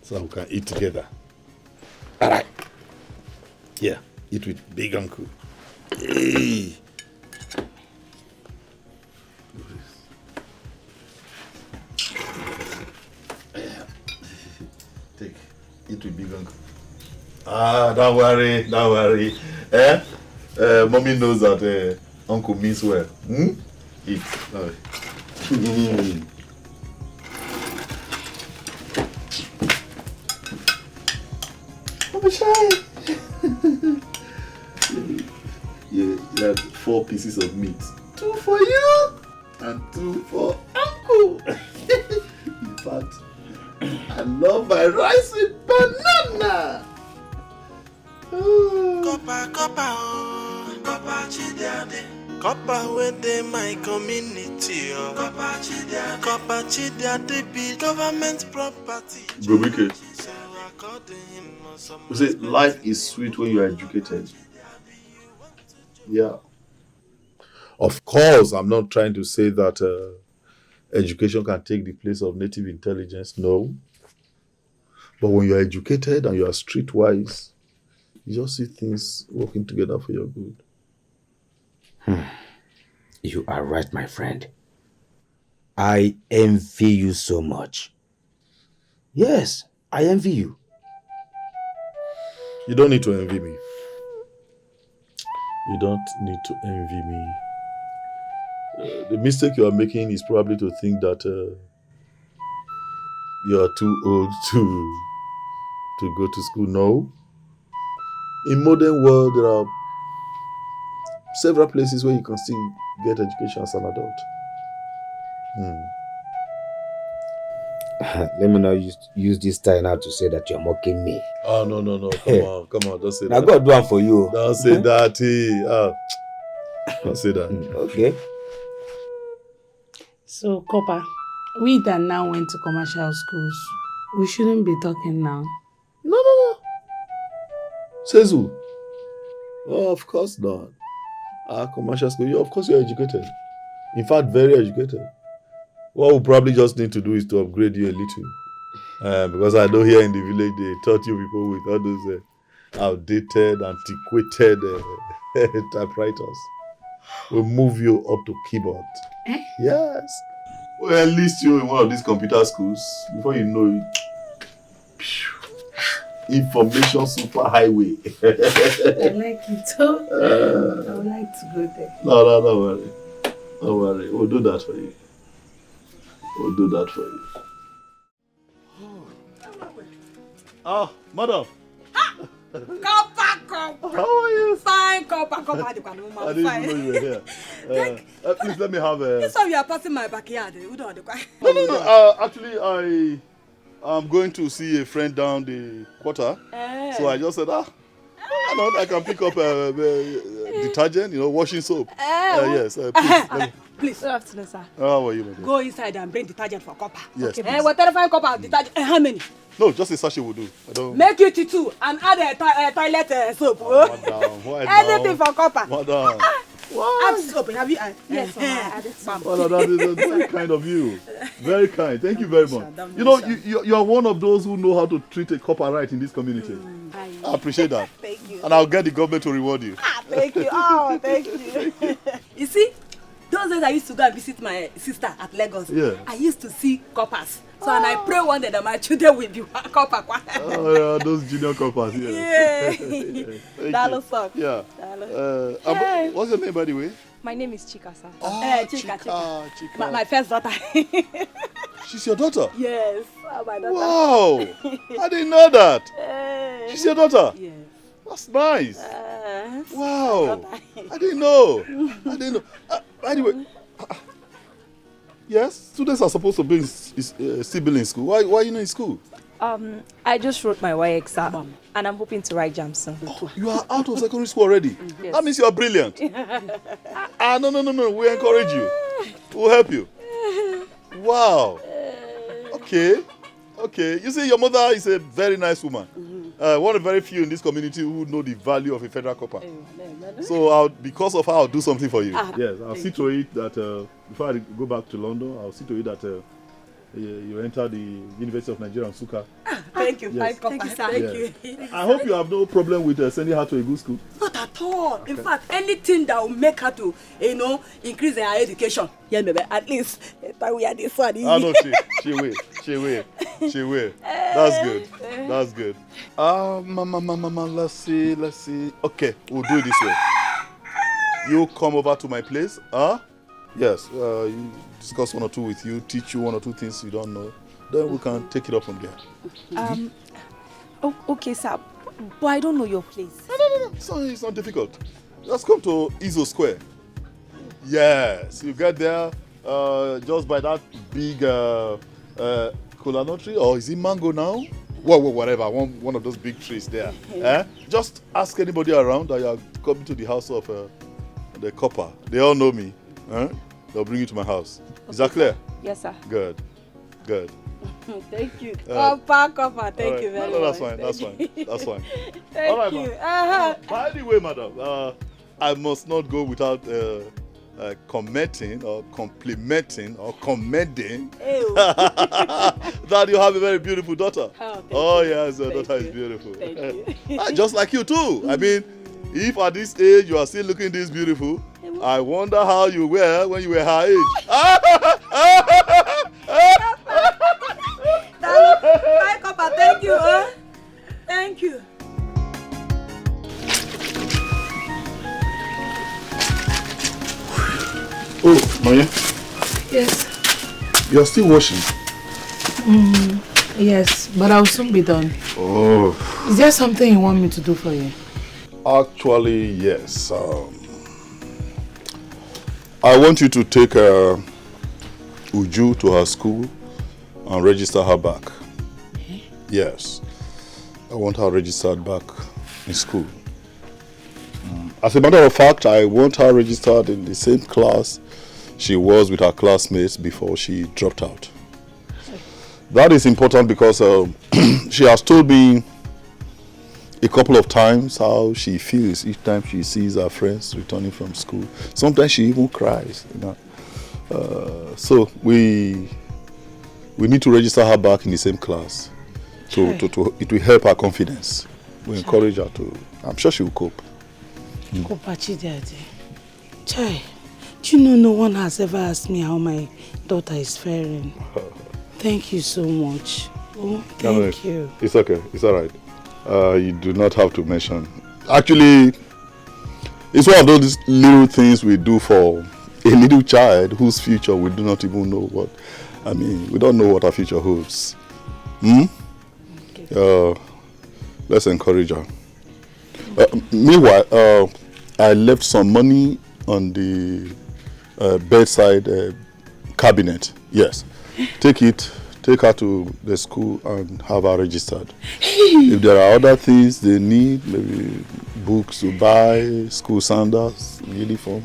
so we can eat together. All right. Yeah, eat with big uncle. Hey. Take, eat with big uncle. Don't worry. Mommy knows that uncle means well. Eat. All right. You had 4 pieces of meat. 2 for you and 2 for uncle. In fact, I love my rice with banana. Corper chidiade. Corper within my community. Corper chidiade be government property. Gobike. You say life is sweet when you are educated. Yeah. Of course, I'm not trying to say that education can take the place of native intelligence. No. But when you are educated and you are streetwise, you just see things working together for your good. You are right, my friend. I envy you so much. Yes, I envy you. You don't need to envy me. You don't need to envy me. The mistake you are making is probably to think that you are too old to go to school. No. In modern world, there are several places where you can still get education as an adult. Let me not use this time now to say that you're mocking me. Oh, no. Come on. Don't say Now that. God do one for you. Don't say that. Don't say that. Okay. So, Corper, we that now went to commercial schools, we shouldn't be talking now. No. Says who? Oh, of course not. Commercial school. Of course you're educated. In fact, very educated. What we probably just need to do is to upgrade you a little. Because I know here in the village they taught you people with all those outdated, antiquated typewriters. We'll move you up to keyboard. Yes. We'll enlist you in one of these computer schools. Before you know it, information super highway. I like it too. I would like to go there. No, don't worry. Don't worry. We'll do that for you. Oh, madam. Corper. How are you? Fine, Corper. I didn't know you were here. Please let me have a... This time you are passing my backyard. No. Actually, I'm going to see a friend down the quarter. So I just said, I can pick up detergent, washing soap. Yes, please. Please. Good afternoon, sir. How are you, madam? Go inside and bring detergent for Corper. Yes, okay. Whatever fine Corper detergent. How many? No, just a sachet will do. I don't... Make it 2 and add a toilet soap. Madam, why anything for Corper. Madam. Add soap. Have you? Yes, Mama, I added some. Well, that is very kind of you. Very kind. Thank you very much. You are one of those who know how to treat a copper right in this community. I appreciate that. Thank you. And I'll get the government to reward you. Thank you. Oh, thank you. You see, those days I used to go and visit my sister at Lagos. Yeah. I used to see coppers. So and I pray one day that my children will be copper. Oh yeah, those junior coppers. Yeah. That looks so. Yeah. What's your name, by the way? My name is Chika, sir. Oh, Chika. Chika. My first daughter. She's your daughter? Yes, my daughter. Wow, I didn't know that. She's your daughter? Yes. That's nice. Wow, I didn't know. By the way, yes, students are supposed to be still in school. Why are you not in school? I just wrote my YX exam and I'm hoping to write JAMB soon. Oh, you are out of secondary school already? Yes. That means you are brilliant. No, we encourage you. We'll help you. Wow. Okay. Okay. You see, your mother is a very nice woman. One of the very few in this community who know the value of a federal copper. So because of her, I'll do something for you. Yes, I'll see to it that before I go back to London, I'll see to it that you enter the University of Nigeria, Nsukka. Thank you. Yes. Thank you, sir. Thank you. I hope you have no problem with sending her to a good school. Not at all. Okay. In fact, anything that will make her to, increase her education. Yeah, maybe at least we are this one. Ah, no, she will. That's good. That's good. Mama, let's see. Okay, we'll do it this way. You come over to my place, huh? Yes, you discuss one or two with you, teach you one or two things you don't know. Then we can take it up from there. Okay, sir. But I don't know your place. No. It's not difficult. Just come to Izo Square. Yes, you get there just by that big kola nut tree, or is it mango now? Whatever, one of those big trees there. Just ask anybody around that you are coming to the house of the Corper. They all know me. They'll bring you to my house. Okay. Is that clear? Yes, sir. Good. Thank you. Corper. Thank you very much. That's fine. Thank all right, you. By the way, madam, I must not go without commenting or complimenting or commending that you have a very beautiful daughter. Yes, your daughter is beautiful. Thank you. Just like you too. I mean, if at this age you are still looking this beautiful, I wonder how you were when you were her age. Bye, Corper. Thank you. Thank you. Oh, Maya. Yes. You're still washing? Yes, but I'll soon be done. Oh. Is there something you want me to do for you? Actually, yes. I want you to take Uju to her school and register her back. Yes. I want her registered back in school. As a matter of fact, I want her registered in the same class she was with her classmates before she dropped out. That is important because she has told me a couple of times how she feels each time she sees her friends returning from school. Sometimes she even cries. So we need to register her back in the same class. It will help her confidence. We encourage her to. I'm sure she will cope. Chai, do you know no one has ever asked me how my daughter is faring? Thank you so much. Thank you. It's okay. It's all right. You do not have to mention. Actually, it's one of those little things we do for a little child whose future we do not even know what. I mean, we don't know what our future holds. Okay. Let's encourage her. Meanwhile, I left some money on the bedside cabinet. Yes. Take her to the school and have her registered. If there are other things they need, maybe books to buy, school sandals, uniform,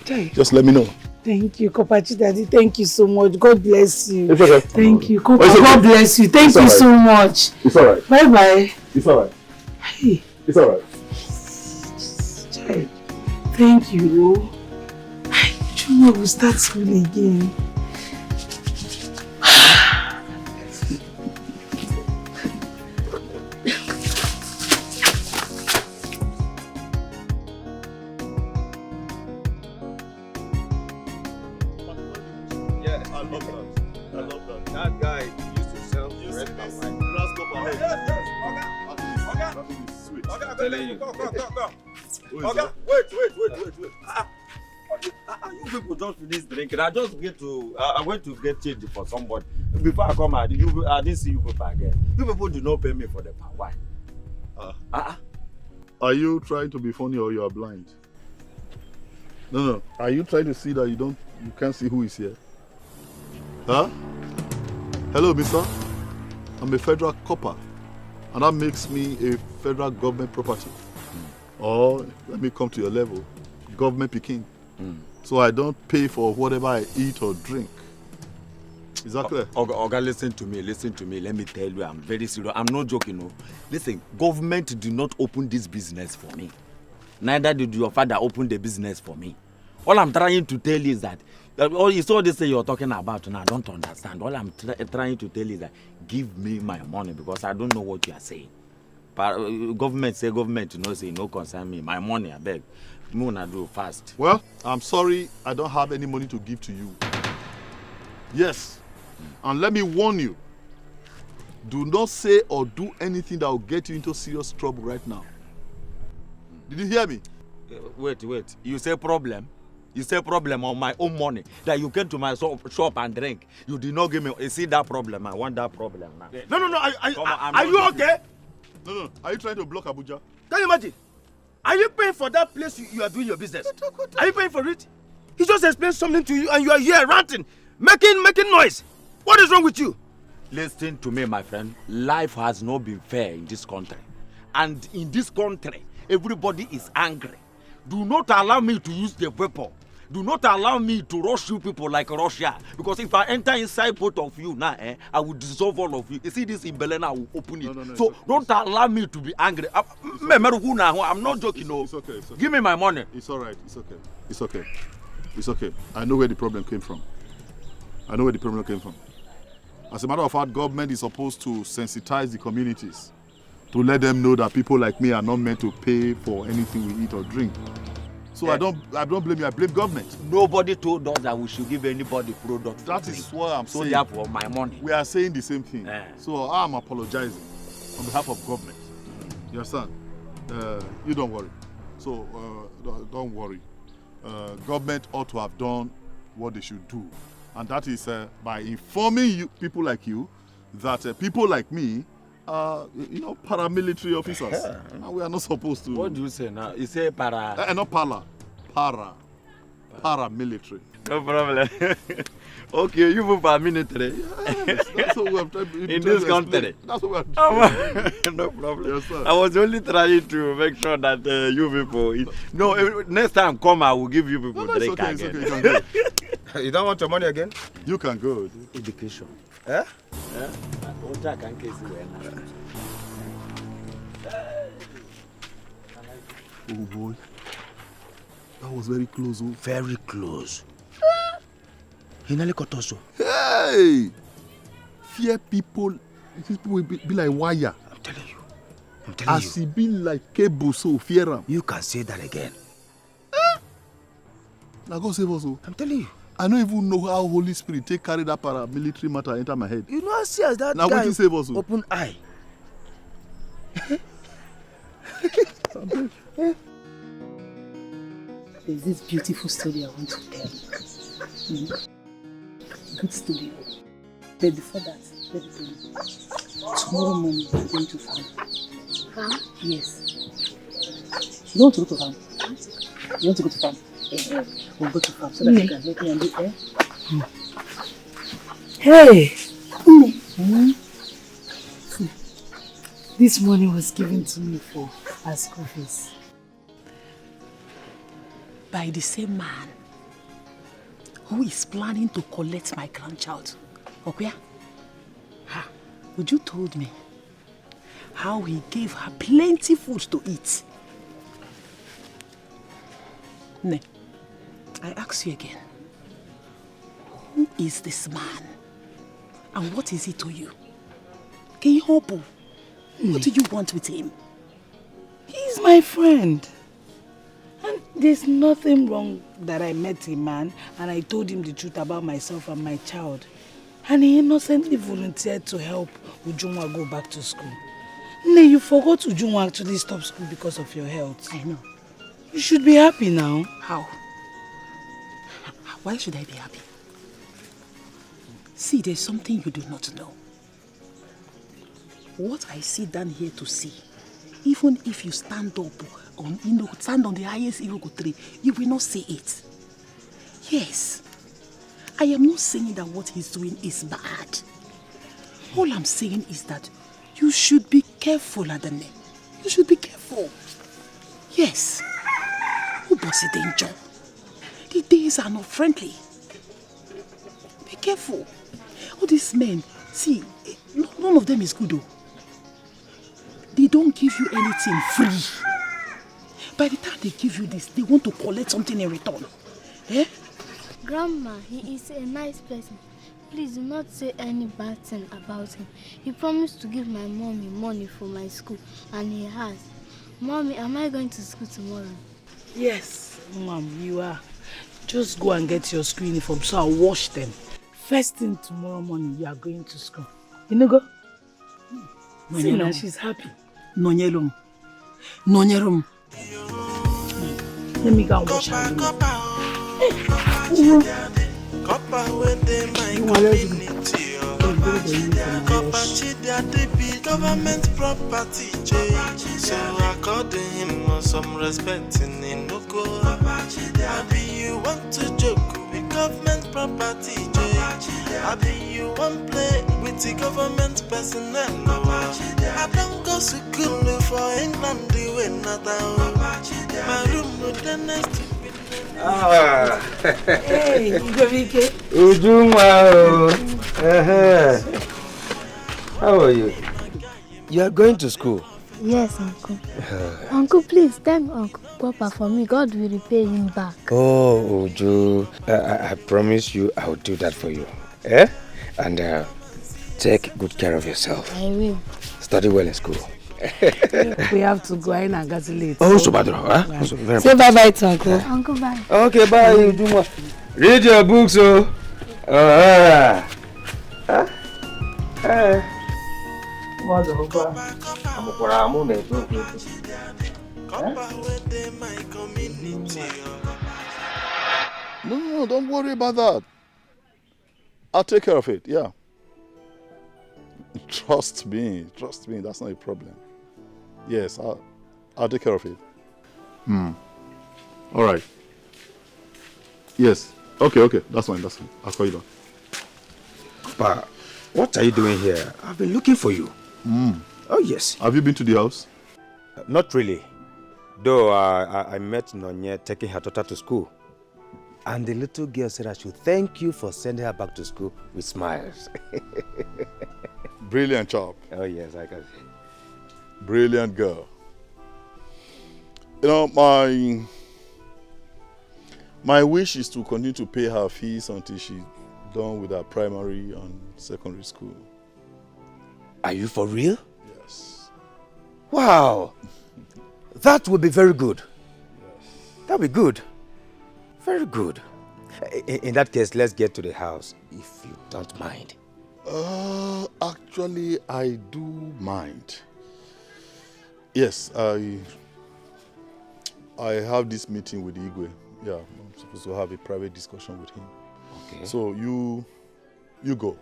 just let me know. Thank you, Kopachi Daddy. Thank you so much. God bless you. It's okay. Thank you, Kopa. God bless you. Thank you so much. It's all right. Bye-bye. It's all right. Hey. It's all right. Thank you. Tomorrow we'll start school again. That guy used to sell red and white. I'm telling you. Come. Okay, wait. You people just finish drinking. I went to get change for somebody. Before I come out, I didn't see you people again. You people do not pay me for the power. Why? Are you trying to be funny or you are blind? No. Are you trying to see that you can't see who is here? Huh? Hello, mister. I'm a federal copper, and that makes me a federal government property. Or, let me come to your level, government picking. So I don't pay for whatever I eat or drink. Is that clear? Oga, listen to me. Let me tell you, I'm very serious. I'm not joking, no. Listen, government did not open this business for me. Neither did your father open the business for me. All I'm trying to tell you is that, it's all this thing you're talking about, and I don't understand. All I'm trying to tell you is that, give me my money, because I don't know what you are saying. Government say government, say no concern me. My money, I beg. I do fast. Well, I'm sorry, I don't have any money to give to you. Yes, and let me warn you, do not say or do anything that will get you into serious trouble right now. Did you hear me? Wait. You say problem? You say problem on my own money that you came to my shop and drink. You did not give me. You see that problem? I want that problem now. No. Are you okay? No. Are you trying to block Abuja? Can you imagine? Are you paying for that place you are doing your business? Are you paying for it? He just explained something to you and you are here ranting, making noise. What is wrong with you? Listen to me, my friend. Life has not been fair in this country. And in this country, everybody is angry. Do not allow me to use the weapon. Do not allow me to rush you people like Russia. Because if I enter inside both of you now, I will dissolve all of you. You see this in Berlin, I will open it. No, so don't allow me to be angry. I'm not joking. It's okay. Give me my money. It's all right. It's okay. I know where the problem came from. As a matter of fact, government is supposed to sensitize the communities to let them know that people like me are not meant to pay for anything we eat or drink. So I don't blame you, I blame government. Nobody told us that we should give anybody product. That is what I'm saying. So therefore, my money. We are saying the same thing. So I'm apologizing on behalf of government. You understand? You don't worry. So don't worry. Government ought to have done what they should do. And that is by informing you, people like you, that people like me are, paramilitary officers. And we are not supposed to. What do you say now? You say para? Not paramilitary. No problem. Okay, you move paramilitary. That's what we have tried in this country. That's what we have tried. No problem. Yes, sir. I was only trying to make sure that you people. Next time come, I will give you people drink again. It's okay. You can go. You don't want your money again? You can go. Education. Eh? Oh boy, that was very close. Oh. Very close. He nearly got us. Hey! Fear people will be like wire. I'm telling you. As he be like cable, so fear him. You can say that again. Now God save us. Oh. I'm telling you. I don't even know how Holy Spirit take carry that paramilitary matter enter my head. You know, I see as that now guy save us. Open eye. There's this beautiful story I want to tell you. Good story. But before that, let me tell you. Tomorrow morning, we're going to farm. Farm? Yes. You want to go to farm? You want to go to farm? We'll go to farm so that you can help me and do air. Hey! This money was given to me for our school fees. By the same man who is planning to collect my grandchild. Okay? Would you told me how he gave her plenty food to eat? Ne, I ask you again. Who is this man? And what is he to you? Can you help him? What do you want with him? He's my friend. And there's nothing wrong that I met a man and I told him the truth about myself and my child. And he innocently volunteered to help Ujunwa go back to school. Ne, you forgot Ujunwa actually stopped school because of your health. I know. You should be happy now. How? Why should I be happy? See, there's something you do not know. What I sit down here to see, even if you stand up on, stand on the highest Iroko tree, you will not see it. Yes, I am not saying that what he's doing is bad. All I'm saying is that you should be careful, Adane. You should be careful. Yes. Who was it danger? The days are not friendly. Be careful. All these men, see, none of them is good though. They don't give you anything free. By the time they give you this, they want to collect something in return. Eh? Grandma, he is a nice person. Please do not say any bad thing about him. He promised to give my mommy money for my school, and he has. Mommy, am I going to school tomorrow? Yes, Mom, you are. Just go and get your school uniform so I'll wash them. First thing tomorrow morning, you are going to school. You know, go? See now, she's happy. Nonyerum. Nonyerum. Let me go and wash her. Corper with the my community. Corper cheat government property. So according him some respect in Inoko. Abi you want to joke with government property. Abi you want play with the government personnel. I don't go to school for England the way not my room with the next. Hey, Ugegbe. Ujuma. How are you? You are going to school? Yes, Uncle. Uncle, please thank Uncle Corper for me. God will repay him back. Oh, Uju. I promise you I will do that for you. Eh? And take good care of yourself. I will. Study well in school. We have to go in and get late. Oh, so bad, huh? Yeah. Say bye-bye to Uncle. Uncle, bye. Okay, bye, Ujuma. Read your books, oh. No, don't worry about that. I'll take care of it, yeah. Trust me, that's not a problem. Yes, I'll take care of it. All right. Yes. Okay, that's fine. I'll call you back. Papa, what are you doing here? I've been looking for you. Oh, yes. Have you been to the house? Not really. Though I met Nonye taking her daughter to school. And the little girl said I should thank you for sending her back to school with smiles. Brilliant job. Oh, yes, I can see. Brilliant girl. You know, my wish is to continue to pay her fees until she's done with her primary and secondary school. Are you for real? Yes. Wow. That would be very good. Yes. That would be good. Very good. In that case, let's get to the house, if you don't mind. Actually, I do mind. Yes, I have this meeting with Igwe. Yeah, I'm supposed to have a private discussion with him. Okay. So you go.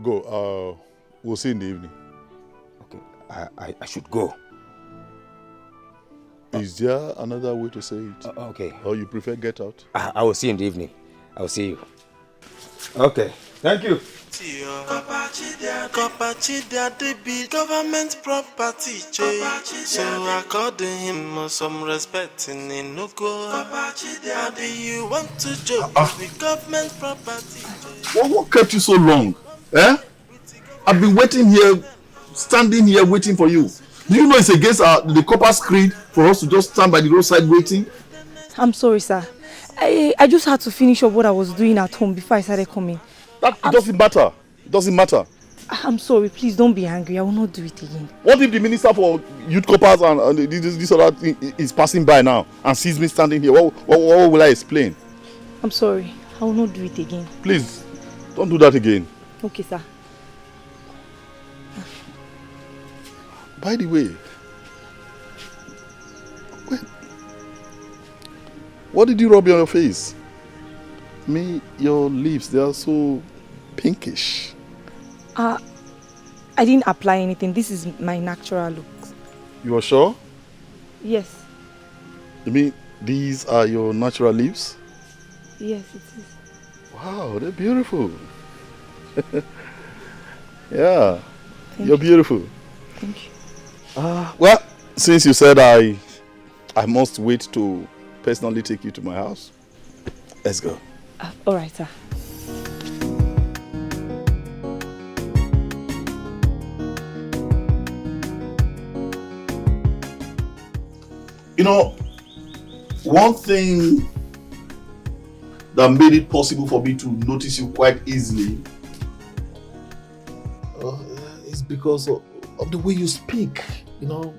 Go. We'll see in the evening. Okay. I should go. Is there another way to say it? Okay. Or you prefer get out? I will see you in the evening. I will see you. Okay. Thank you. Corper cheat government property. So according him some respect in Inoko. Abi you want to joke with government property. What kept you so long? Eh? I've been waiting here, standing here waiting for you. Do you know it's against the Corper's creed for us to just stand by the roadside waiting? I'm sorry, sir. I just had to finish up what I was doing at home before I started coming. That doesn't matter. It doesn't matter. I'm sorry. Please don't be angry. I will not do it again. What if the minister for youth corpers and this other thing is passing by now and sees me standing here? What will I explain? I'm sorry. I will not do it again. Please, don't do that again. Okay, sir. By the way, what did you rub on your face? Your lips, they are so pinkish. I didn't apply anything. This is my natural look. You are sure? Yes. You mean these are your natural lips? Yes, it is. Wow, they're beautiful. Yeah, you're you. beautiful. Thank you. Well, since you said I must wait to personally take you to my house, let's go. All right, sir. You know, one thing that made it possible for me to notice you quite easily is because of the way you speak. You know,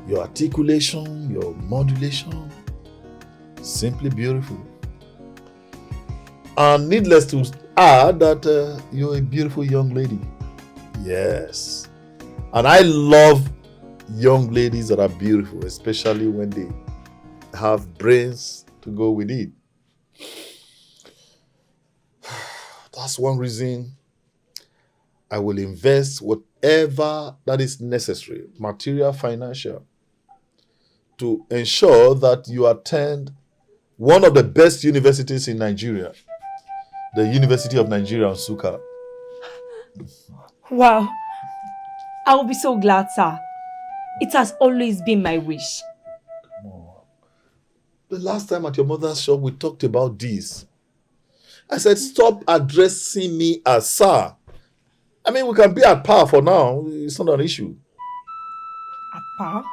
your articulation, your modulation, simply beautiful. And needless to add that you're a beautiful young lady. Yes. And I love young ladies that are beautiful, especially when they have brains to go with it. That's one reason I will invest whatever that is necessary, material, financial, to ensure that you attend one of the best universities in Nigeria, the University of Nigeria, Nsukka. Wow. I will be so glad, sir. It has always been my wish. The last time at your mother's shop, we talked about this. I said, stop addressing me as sir. I mean, we can be at par for now. It's not an issue. At par?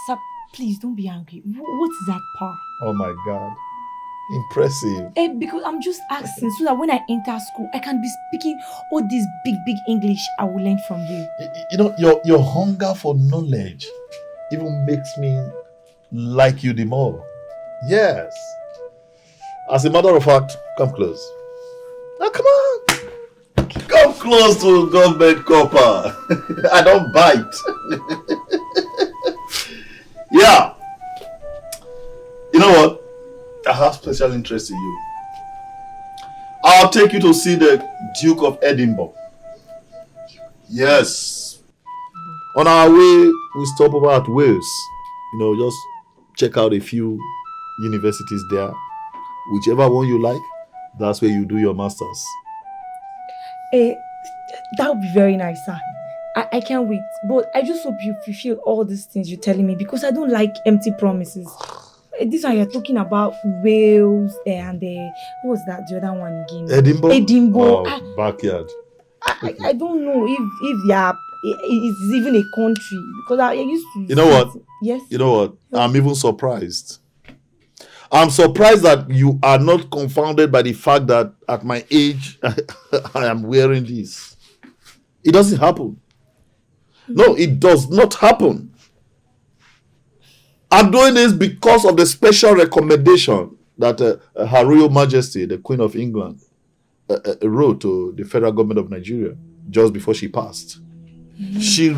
Sir, please don't be angry. What is at par? Oh my God. Impressive. Because I'm just asking so that when I enter school, I can be speaking all this big English I will learn from you. You know, your hunger for knowledge even makes me like you the more. Yes. As a matter of fact, come close. Now come on. Okay. Come close to government Corper. I don't bite. Yeah. You know what? I have special interest in you. I'll take you to see the Duke of Edinburgh. Yes. On our way, we stop over at Wales. You know, just check out a few universities there. Whichever one you like, that's where you do your masters. That would be very nice, sir. I can't wait. But I just hope you fulfill all these things you're telling me because I don't like empty promises. This one you're talking about Wales and what was that? The other one again? Edinburgh. Oh, backyard. I don't know if they are. It's even a country because I used to. You know what? Yes. You know what? I'm even surprised. I'm surprised that you are not confounded by the fact that at my age I am wearing this. It doesn't happen. No, it does not happen. I'm doing this because of the special recommendation that Her Royal Majesty, the Queen of England, wrote to the federal government of Nigeria just before she passed. She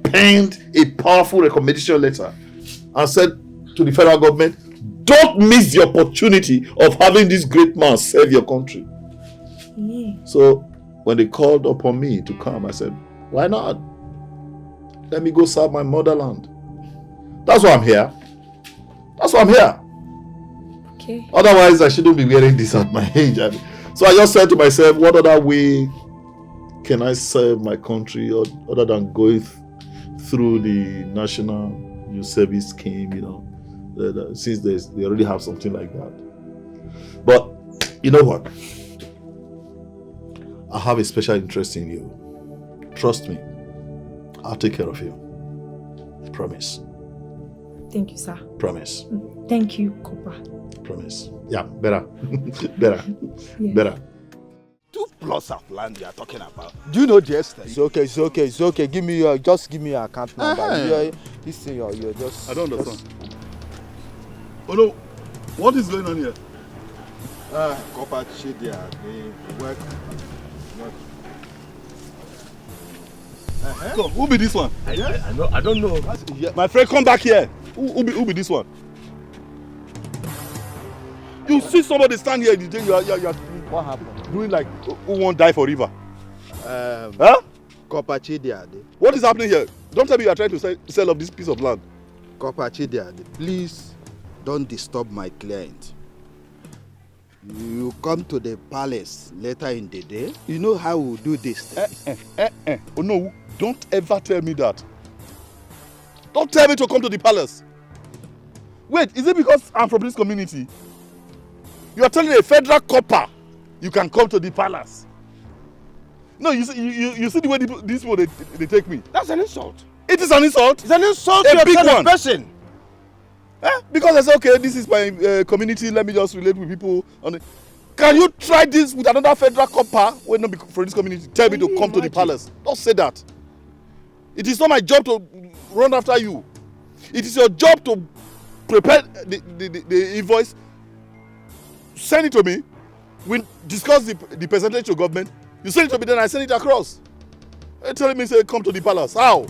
penned a powerful recommendation letter and said to the federal government, don't miss the opportunity of having this great man serve your country. So when they called upon me to come, I said, why not? Let me go serve my motherland. That's why I'm here. That's why I'm here. Okay. Otherwise, I shouldn't be wearing this at my age. So I just said to myself, what other way can I serve my country other than going through the National Youth Service Scheme, you know, since they already have something like that. But you know what? I have a special interest in you. Trust me. I'll take care of you. Promise. Thank you, sir. Promise. Thank you, Corper. Promise. Yeah, better. Better. Yeah. Better. 2 plots of land you are talking about. Do you know the extent? It's okay. Give me your account number. This thing you're just. I don't understand. Oh no, what is going on here? Corper Chidia, they work. So, who be this one? I don't know. My friend, come back here. Who be this one? You see somebody stand here, you're What happened? doing like who won't die for river. Corper Chidia. What is happening here? Don't tell me you are trying to sell off this piece of land. Corper Chidia, please don't disturb my client. You come to the palace later in the day. You know how we do this. Oh no, don't ever tell me that. Don't tell me to come to the palace. Wait, is it because I'm from this community? You are telling a federal copper you can come to the palace. No, you see the way these people they take me. That's an insult. It is an insult. It's an insult A to big a one. person. Because I say, okay, this is my community, let me just relate with people on it. Can you try this with another federal copper when not for this community? Tell me to come to the palace. Don't say that. It is not my job to run after you. It is your job to prepare the invoice, send it to me, we discuss the percentage to government, you send it to me, then I send it across. You're telling me, say, come to the palace. How?